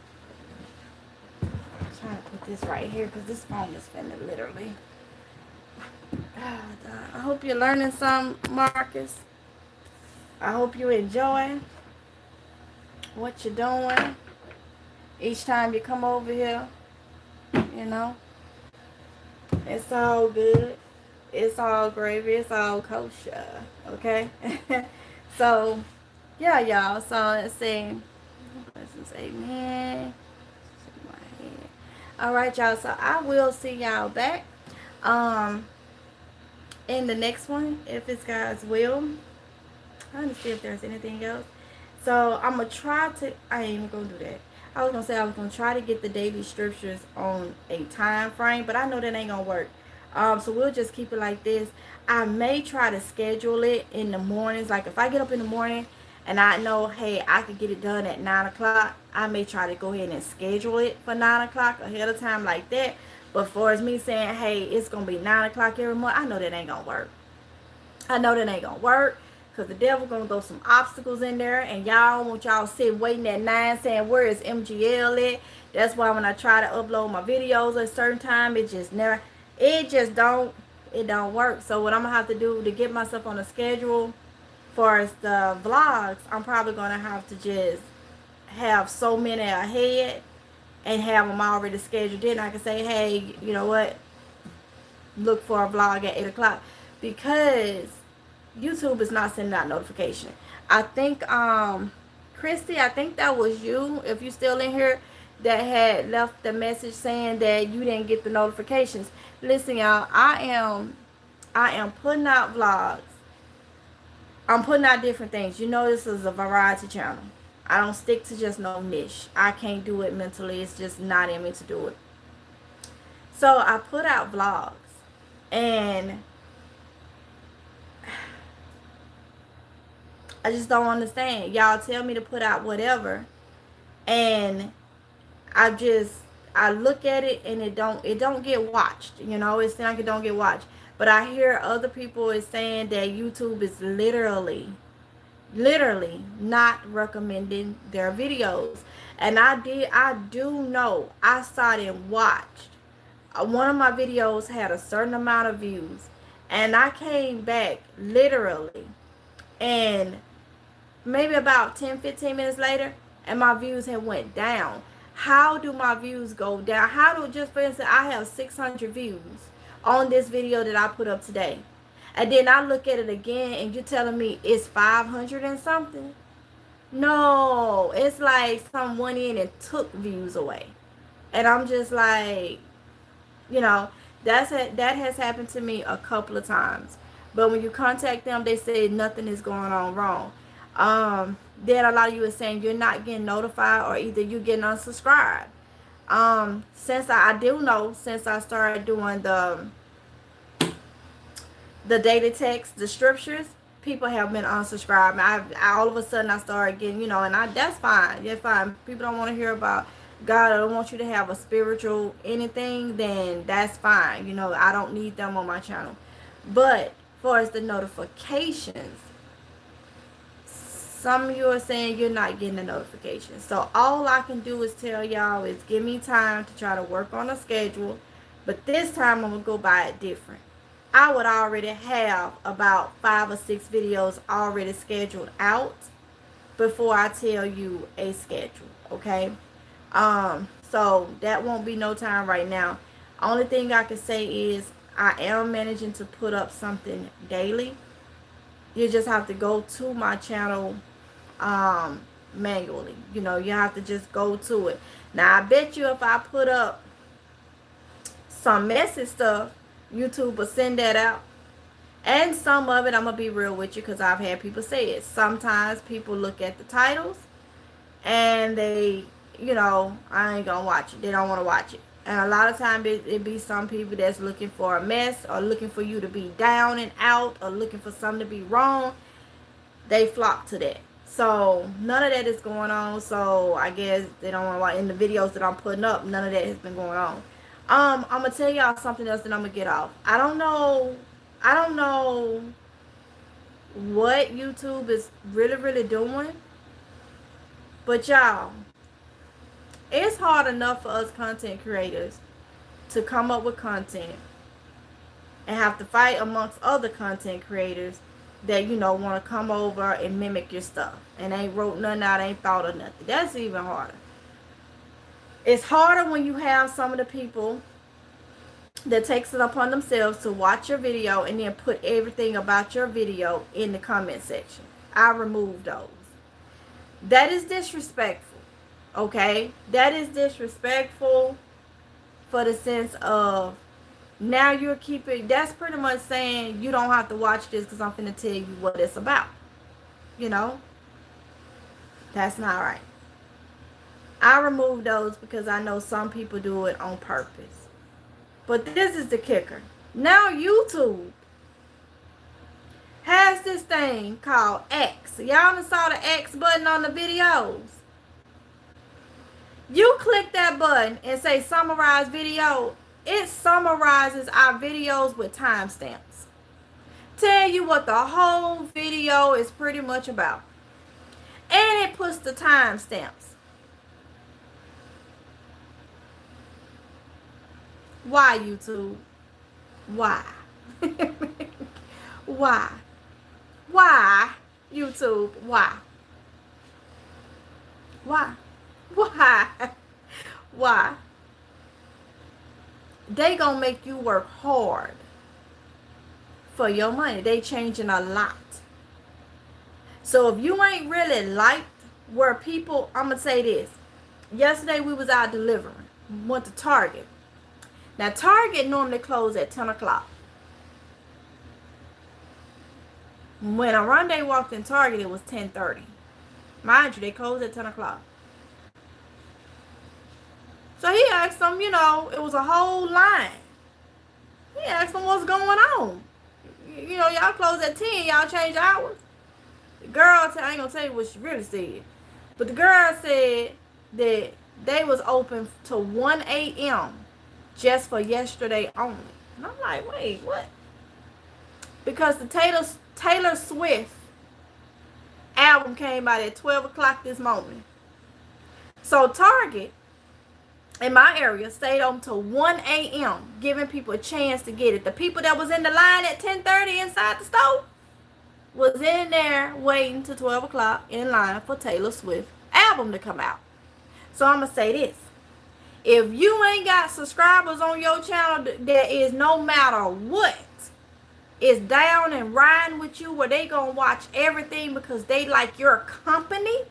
trying to put this right here because this phone is finna literally. I hope you're learning something, Marcus. I hope you enjoy what you're doing. Each time you come over here, you know, it's all good. It's all gravy. It's all kosher. Okay? So, yeah, y'all. So, let's see. Blessings, amen. All right, y'all. So, I will see y'all back in the next one, if it's God's will. I want to see if there's anything else. So, I'm going to try to... I ain't even going to do that. I was going to say I was going to try to get the daily scriptures on a time frame, but I know that ain't going to work. So we'll just keep it like this. I may try to schedule it in the mornings. Like if I get up in the morning and I know, hey, I could get it done at 9 o'clock, I may try to go ahead and schedule it for 9 o'clock ahead of time like that. But for as me saying, hey, it's going to be 9 o'clock every month, I know that ain't going to work. Because the devil going to throw some obstacles in there. And y'all want y'all sitting waiting at 9 saying, where is MGL at? That's why when I try to upload my videos at a certain time, it don't work. So what I'm going to have to do to get myself on a schedule for the vlogs, I'm probably going to have to just have so many ahead and have them already scheduled. Then I can say, hey, you know what? Look for a vlog at 8 o'clock. Because YouTube is not sending out notification. I think Christy, I think that was you, if you're still in here, that had left the message saying that you didn't get the notifications. Listen, y'all, I am putting out vlogs. I'm putting out different things. You know, this is a variety channel. I don't stick to just no niche. I can't do it mentally. It's just not in me to do it. So I put out vlogs, and I just don't understand. Y'all tell me to put out whatever, and I look at it and it don't get watched. You know, it's like it don't get watched. But I hear other people is saying that YouTube is literally not recommending their videos. And I do know, I saw it and watched. One of my videos had a certain amount of views, and I came back literally, and maybe about 10-15 minutes later, and my views had went down. How do my views go down? Just for instance, I have 600 views on this video that I put up today, and then I look at it again and you're telling me it's 500 and something? No, it's like someone went in and took views away. And I'm just like, you know, that has happened to me a couple of times. But when you contact them, they say nothing is going on wrong. Then a lot of you are saying you're not getting notified, or either you're getting unsubscribed. Since I started doing the daily text, the scriptures, people have been unsubscribed. All of a sudden I started getting, and that's fine. That's fine. People don't want to hear about God. I don't want you to have a spiritual anything, then that's fine. I don't need them on my channel. But far as the notifications, some of you are saying you're not getting the notifications. So all I can do is tell y'all is give me time to try to work on a schedule. But this time I'm going to go by it different. I would already have about 5 or 6 videos already scheduled out before I tell you a schedule, okay? So that won't be no time right now. Only thing I can say is I am managing to put up something daily. You just have to go to my channel manually. You know, you have to just go to it. Now I bet you if I put up some messy stuff, YouTube will send that out. And some of it, I'm going to be real with you because I've had people say it. Sometimes people look at the titles and they, you know, I ain't going to watch it. They don't want to watch it. And a lot of times it be some people that's looking for a mess or looking for you to be down and out or looking for something to be wrong. They flock to that. So none of that is going on. So I guess they don't want to watch. In the videos that I'm putting up, none of that has been going on. I'm going to tell y'all something else that I'm going to get off. I don't know what YouTube is really doing. But y'all, it's hard enough for us content creators to come up with content and have to fight amongst other content creators that, you know, want to come over and mimic your stuff and ain't wrote nothing out, ain't thought of nothing. That's even harder. It's harder when you have some of the people that takes it upon themselves to watch your video and then put everything about your video in the comment section. I remove those. That is disrespectful. Okay? That is disrespectful for the sense of now you're keeping, that's pretty much saying you don't have to watch this because I'm finna tell you what it's about. You know? That's not right. I remove those because I know some people do it on purpose. But this is the kicker. Now YouTube has this thing called X. Y'all done saw the X button on the videos. You click that button and say summarize video. It summarizes our videos with timestamps. Tell you what the whole video is pretty much about. And it puts the timestamps. Why, YouTube? Why? Why? Why, YouTube? Why? Why? Why? Why? They gonna make you work hard for your money. They changing a lot. So if you ain't really liked where people, I'm gonna say this. Yesterday we was out delivering. Went to Target. Now Target normally closes at 10 o'clock. When Oronde walked in Target, it was 10:30. Mind you, they closed at 10 o'clock. So he asked them, you know, it was a whole line. He asked them what's going on. You know, y'all close at 10, y'all change hours. The girl, I ain't gonna tell you what she really said. But the girl said that they was open to 1 a.m. just for yesterday only. And I'm like, wait, what? Because the Taylor Swift album came out at 12 o'clock this morning. So Target in my area stayed open till 1 a.m. giving people a chance to get it. The people that was in the line at 10:30 inside the store was in there waiting till 12 o'clock in line for Taylor Swift album to come out. So I'm going to say this. If you ain't got subscribers on your channel, there is no matter what is down and riding with you where they gonna watch everything because they like your company,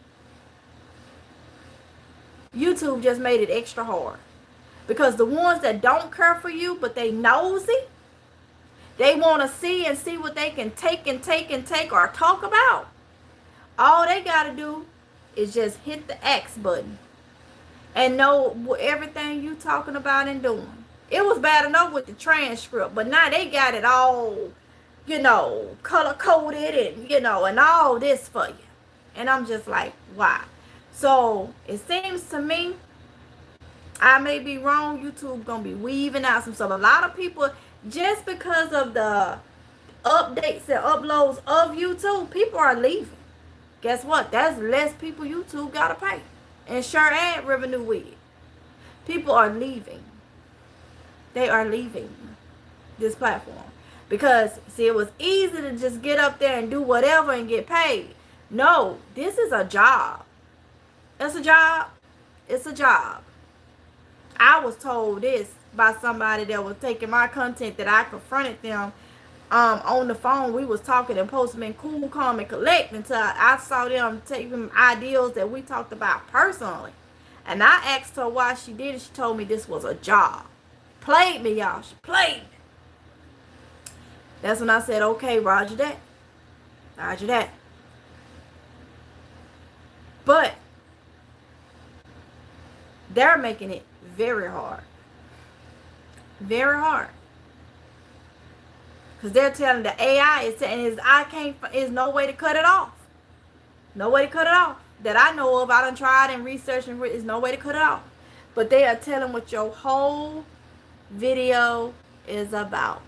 YouTube just made it extra hard. Because the ones that don't care for you but they nosy, they want to see what they can take or talk about, all they gotta do is just hit the X button and know everything you talking about and doing. It was bad enough with the transcript, but now they got it all, you know, color-coded and, you know, and all this for you. And I'm just like, wow. So it seems to me, I may be wrong, YouTube gonna be weaving out some stuff. A lot of people, just because of the updates and uploads of YouTube, people are leaving. Guess what? That's less people YouTube gotta pay and share ad revenue with. People are leaving. They are leaving this platform. Because, see, it was easy to just get up there and do whatever and get paid. No, this is a job. It's a job. It's a job. I was told this by somebody that was taking my content that I confronted them on the phone. We was talking and posting in Cool, Calm, and Collect until I saw them taking ideals that we talked about personally. And I asked her why she did it. She told me this was a job. Played me, y'all. She played me. That's when I said, okay, roger that. Roger that. But they're making it very hard. Very hard. Because they're telling the AI is saying is no way to cut it off. No way to cut it off. That I know of. I done tried and researched and there's no way to cut it off. But they are telling what your whole video is about.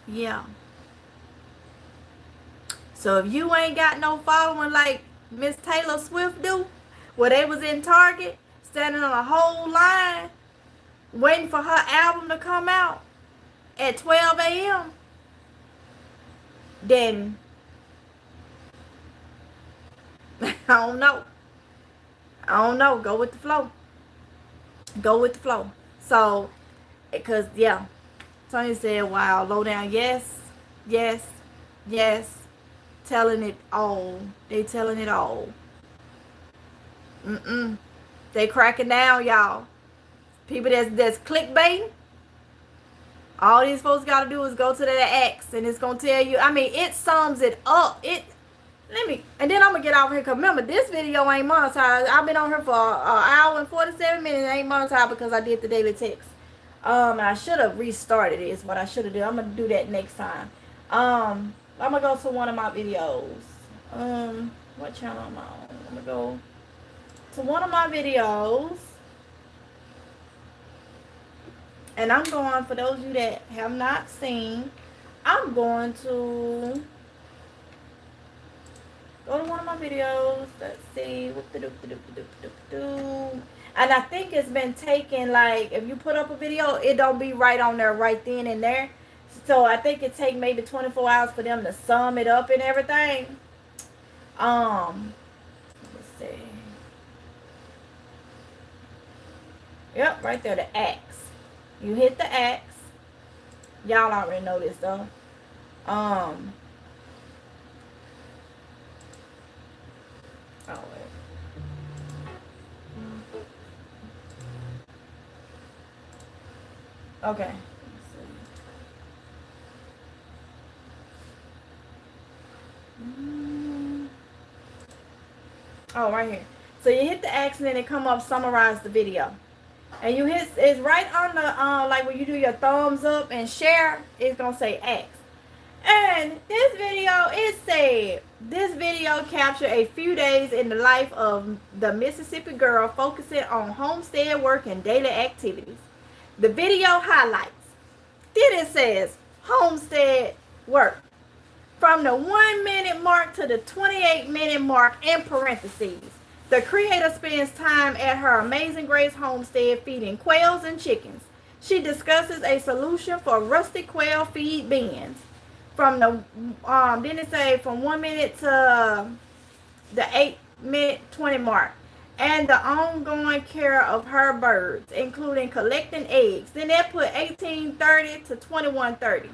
Yeah. So if you ain't got no following like Miss Taylor Swift do, where they was in Target, standing on a whole line, waiting for her album to come out at 12 a.m., then I don't know. I don't know. Go with the flow. Go with the flow. So, because, yeah. Tony said, wow, low down. Yes, yes, yes. Telling it all. They telling it all. They cracking down, y'all. People that's clickbait. All these folks got to do is go to that X, and it's going to tell you. I mean, it sums it up. And then I'm going to get off here, because remember, this video ain't monetized. I've been on here for an hour and 47 minutes. It ain't monetized because I did the daily text. I should have restarted it, is what I should have done. I'm going to do that next time. I'm going to go to one of my videos. What channel am I on? I'm going to go to one of my videos. And I'm going, for those of you that have not seen, I'm going to go to one of my videos. Let's see. And I think it's been taken, like, if you put up a video, it don't be right on there right then and there. So I think it take maybe 24 hours for them to sum it up and everything. Let's see. Yep, right there, the X. You hit the X. Y'all already know this though. Oh wait. Okay. Oh, right here. So you hit the X and then it come up summarize the video. And you hit, it's right on the, like when you do your thumbs up and share, it's going to say X. And this video, it said, this video captured a few days in the life of the Mississippi girl focusing on homestead work and daily activities. The video highlights. Then it says, homestead work. From the 1 minute mark to the 28-minute mark in parentheses. The creator spends time at her Amazing Grace homestead feeding quails and chickens. She discusses a solution for rustic quail feed bins. From the then it say from 1 minute to the 8-minute 20 mark, and the ongoing care of her birds, including collecting eggs. Then they put 1830 to 2130.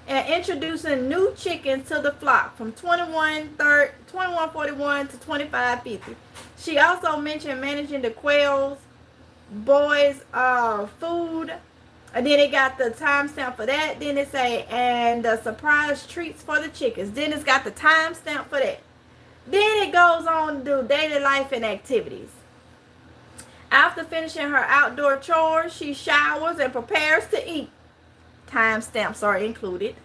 And introducing new chickens to the flock from 2141 to 2550. She also mentioned managing the quails, boys, food, and then it got the timestamp for that. Then it say, and the surprise treats for the chickens. Then it's got the timestamp for that. Then it goes on to do daily life and activities. After finishing her outdoor chores, she showers and prepares to eat. Timestamps are included.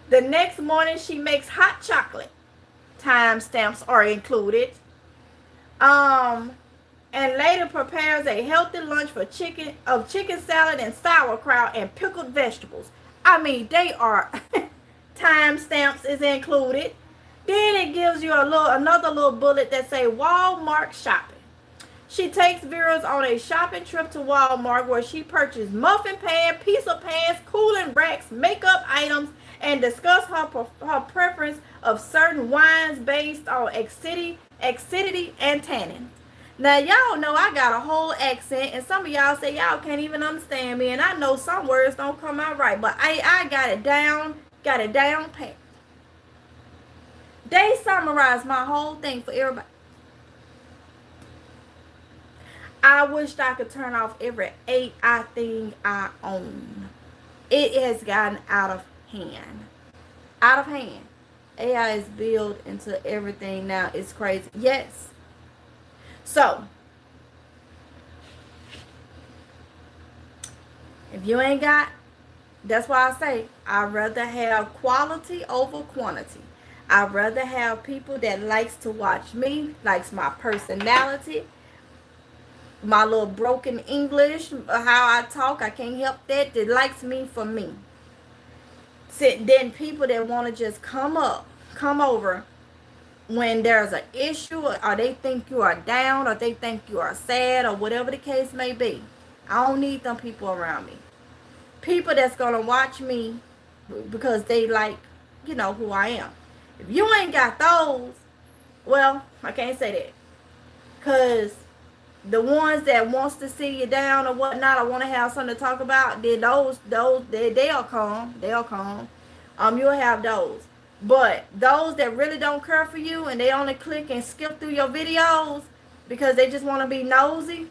The next morning, she makes hot chocolate. Timestamps are included. And and later prepares a healthy lunch for chicken salad and sauerkraut and pickled vegetables. I mean, they are timestamps is included. Then it gives you another little bullet that say Walmart shopping. She takes viewers on a shopping trip to Walmart where she purchased muffin pan, pizza pans, cooling racks, makeup items, and discuss her preference of certain wines based on acidity and tannin. Now y'all know I got a whole accent, and some of y'all say y'all can't even understand me, and I know some words don't come out right, but I got it down pat. They summarized my whole thing for everybody. I wished I could turn off every AI thing I own. It has gotten out of hand. Out of hand. AI is built into everything now. It's crazy. Yes. So, if you ain't got, that's why I say I'd rather have quality over quantity. I'd rather have people that likes to watch me, likes my personality, my little broken English, how I talk, I can't help that likes me for me. Then people that want to just come over when there's an issue, or they think you are down, or they think you are sad, or whatever the case may be. I don't need them people around me. People that's going to watch me because they like, who I am. If you ain't got those, well, I can't say that. Because the ones that wants to see you down or whatnot, or want to have something to talk about, then they'll come. You'll have those. But those that really don't care for you, and they only click and skip through your videos because they just want to be nosy,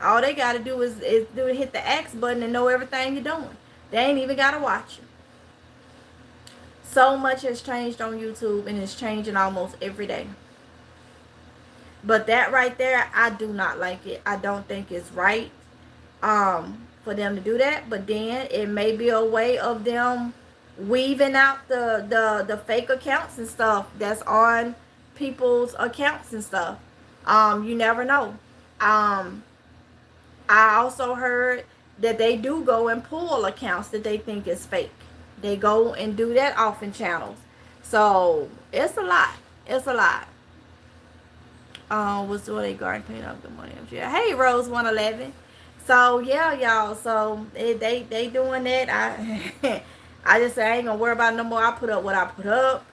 all they got to do is hit the X button and know everything you're doing. They ain't even got to watch you. So much has changed on YouTube, and it's changing almost every day. But that right there, I do not like it. I don't think it's right for them to do that. But then it may be a way of them weaving out the fake accounts and stuff that's on people's accounts and stuff. You never know. I also heard that they do go and pull accounts that they think is fake. They go and do that often channels. So it's a lot. It's a lot. Was doing a garden clean up. Good morning. Hey, Rose 111. So yeah, y'all. So they doing that. I just say I ain't gonna worry about it no more. I put up what I put up,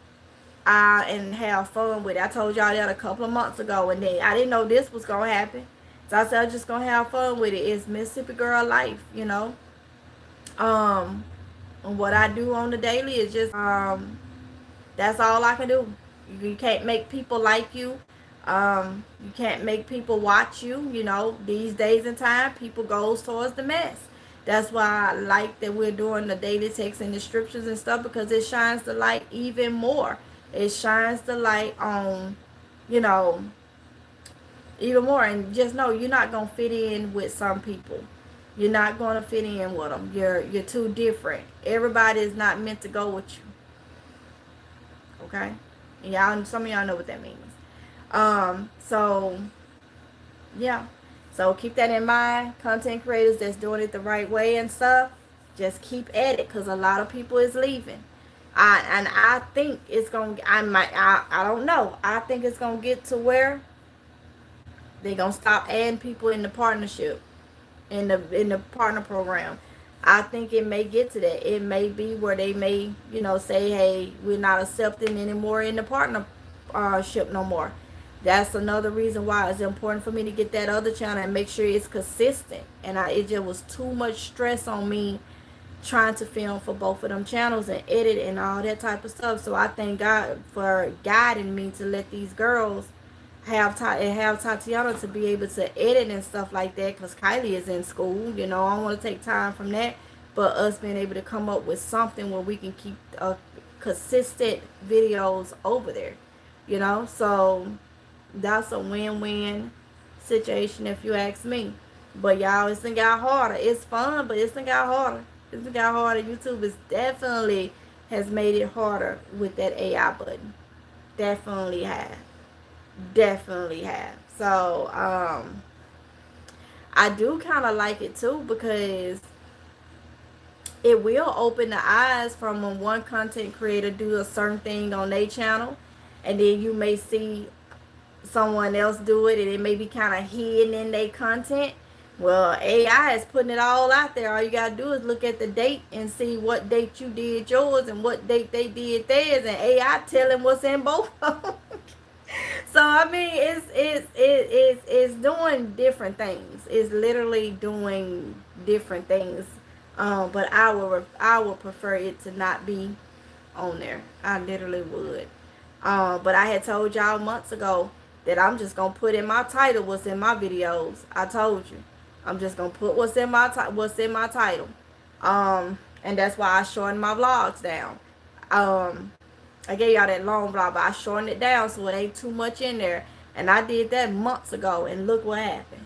and have fun with it. I told y'all that a couple of months ago, and then I didn't know this was gonna happen. So I said I'm just gonna have fun with it. It's Mississippi girl life, And what I do on the daily is just that's all I can do. You can't make people like you. You can't make people watch you. These days and time, people goes towards the mess. That's why I like that we're doing the daily text and descriptions and stuff, because it shines the light even more. It shines the light on, even more. And just know you're not going to fit in with some people. You're not going to fit in with them. You're too different. Everybody is not meant to go with you. Okay? And some of y'all know what that means. So yeah, so keep that in mind. Content creators that's doing it the right way and stuff, just keep at it, because a lot of people is leaving. I think it's gonna, I don't know, I think it's gonna get to where they're gonna stop adding people in the partnership, in the partner program. I think it may get to that. It may be where they may, say, hey, we're not accepting anymore in the partnership no more. That's another reason why it's important for me to get that other channel and make sure it's consistent. And it just was too much stress on me trying to film for both of them channels and edit and all that type of stuff. So I thank God for guiding me to let these girls have Tatiana to be able to edit and stuff like that, because Kylie is in school. I don't want to take time from that, but us being able to come up with something where we can keep consistent videos over there. So that's a win-win situation if you ask me. But y'all, it's done got harder. It's fun, but it's done got harder. It's done got harder. YouTube is definitely has made it harder with that AI button. Definitely has. definitely have. So I do kind of like it too, because it will open the eyes from when one content creator do a certain thing on their channel, and then you may see someone else do it, and it may be kind of hidden in their content. Well, AI is putting it all out there. All you gotta do is look at the date and see what date you did yours and what date they did theirs, and AI telling what's in both of them. So I mean, it's doing different things. It's literally doing different things. But I would prefer it to not be on there. I literally would. But I had told y'all months ago that I'm just gonna put in my title what's in my videos. I told you, I'm just gonna put what's in my title. And that's why I shortened my vlogs down. I gave y'all that long vlog, but I shortened it down so it ain't too much in there. And I did that months ago, and look what happened.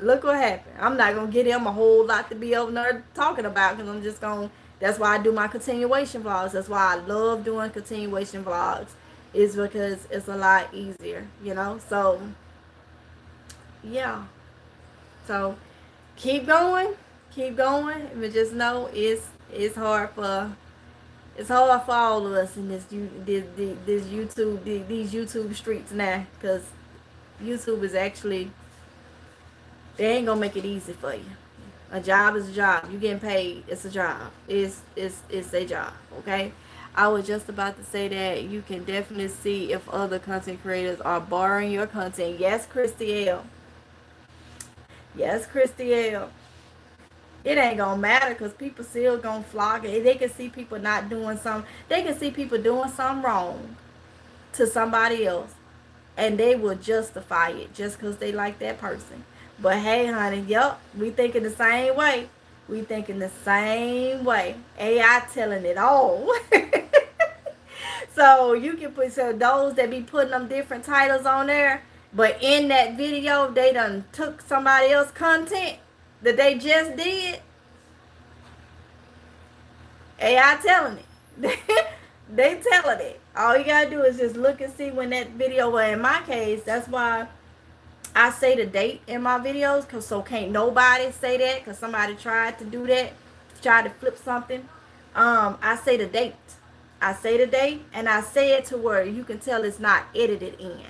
Look what happened. I'm not going to get him a whole lot to be over there talking about, because I'm just going to, that's why I do my continuation vlogs. That's why I love doing continuation vlogs, is because it's a lot easier, you know? So, yeah. So, keep going. Keep going. But just know it's hard for all of us in this YouTube, these YouTube streets now, because YouTube is actually, they ain't gonna make it easy for you. A job is a job. You getting paid. It's a job. It's a job. Okay. I was just about to say that you can definitely see if other content creators are borrowing your content. Yes, Christy L. Yes, Christy L. It ain't gonna matter, because people still gonna flock it. They can see people not doing something. They can see people doing something wrong to somebody else, and they will justify it just because they like that person. But hey, honey, yup, we thinking the same way. We thinking the same way. AI telling it all. So you can put, so those that be putting them different titles on there, but in that video they done took somebody else's content that they just did. AI telling it. They telling it. All you gotta do is just look and see when that video, well, in my case, that's why I say the date in my videos, because so can't nobody say that, because somebody tried to do that, tried to flip something. I say the date. I say the date, and I say it to where you can tell it's not edited in.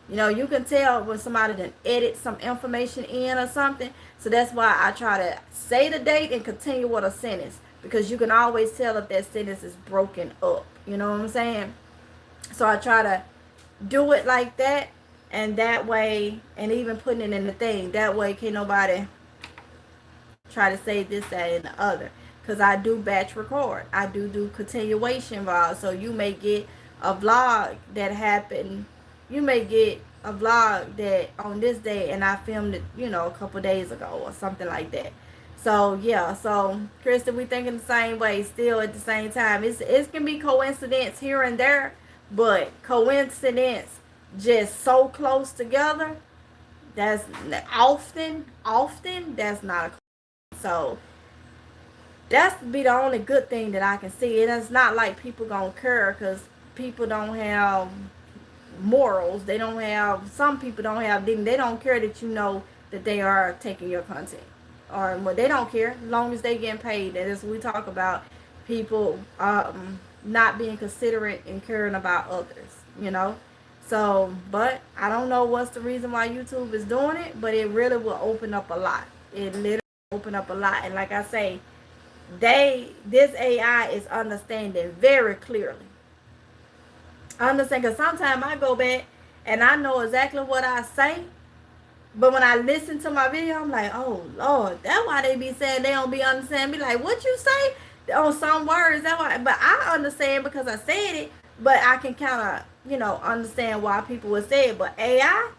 You know, you can tell when somebody done edit some information in or something. So that's why I try to say the date and continue with a sentence, because you can always tell if that sentence is broken up. You know what I'm saying? So I try to do it like that, and that way, and even putting it in the thing, that way can't nobody try to say this, that, and the other. Because I do batch record. I do continuation vlogs. So you may get a vlog that happened. You may get a vlog that on this day, and I filmed it, you know, a couple days ago or something like that. So yeah, so Krista, we thinking the same way. Still at the same time, it can be coincidence here and there, but coincidence just so close together, that's often that's not a coincidence. So that's be the only good thing that I can see. And it's not like people gonna care, because people don't have morals. They don't have, some people don't have dignity. They don't care that you know that they are taking your content, or well, they don't care as long as they getting paid. That is what we talk about, people not being considerate and caring about others, you know. So, but I don't know what's the reason why YouTube is doing it, but it really will open up a lot. It literally open up a lot. And like I say, this AI is understanding very clearly. I understand, because sometimes I go back and I know exactly what I say, but when I listen to my video, I'm like, oh Lord, that's why they be saying they don't be understanding. Be like, what you say on some words? That why, but I understand because I said it. But I can kind of, you know, understand why people would say it. But AI,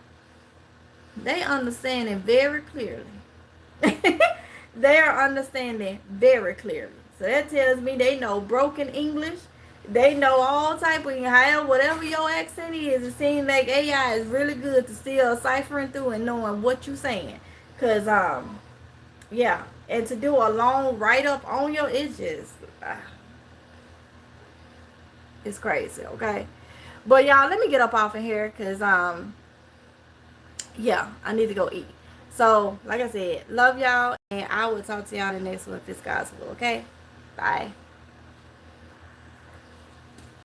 they understand it very clearly. They are understanding very clearly. So that tells me they know broken English. They know all type of, however, whatever your accent is. It seems like AI is really good to still ciphering through and knowing what you're saying. Because, yeah. And to do a long write-up on your, it's just, it's crazy, okay? But, y'all, let me get up off of here, because, yeah, I need to go eat. So, like I said, love y'all, and I will talk to y'all in the next one if it's God's will, okay? Bye.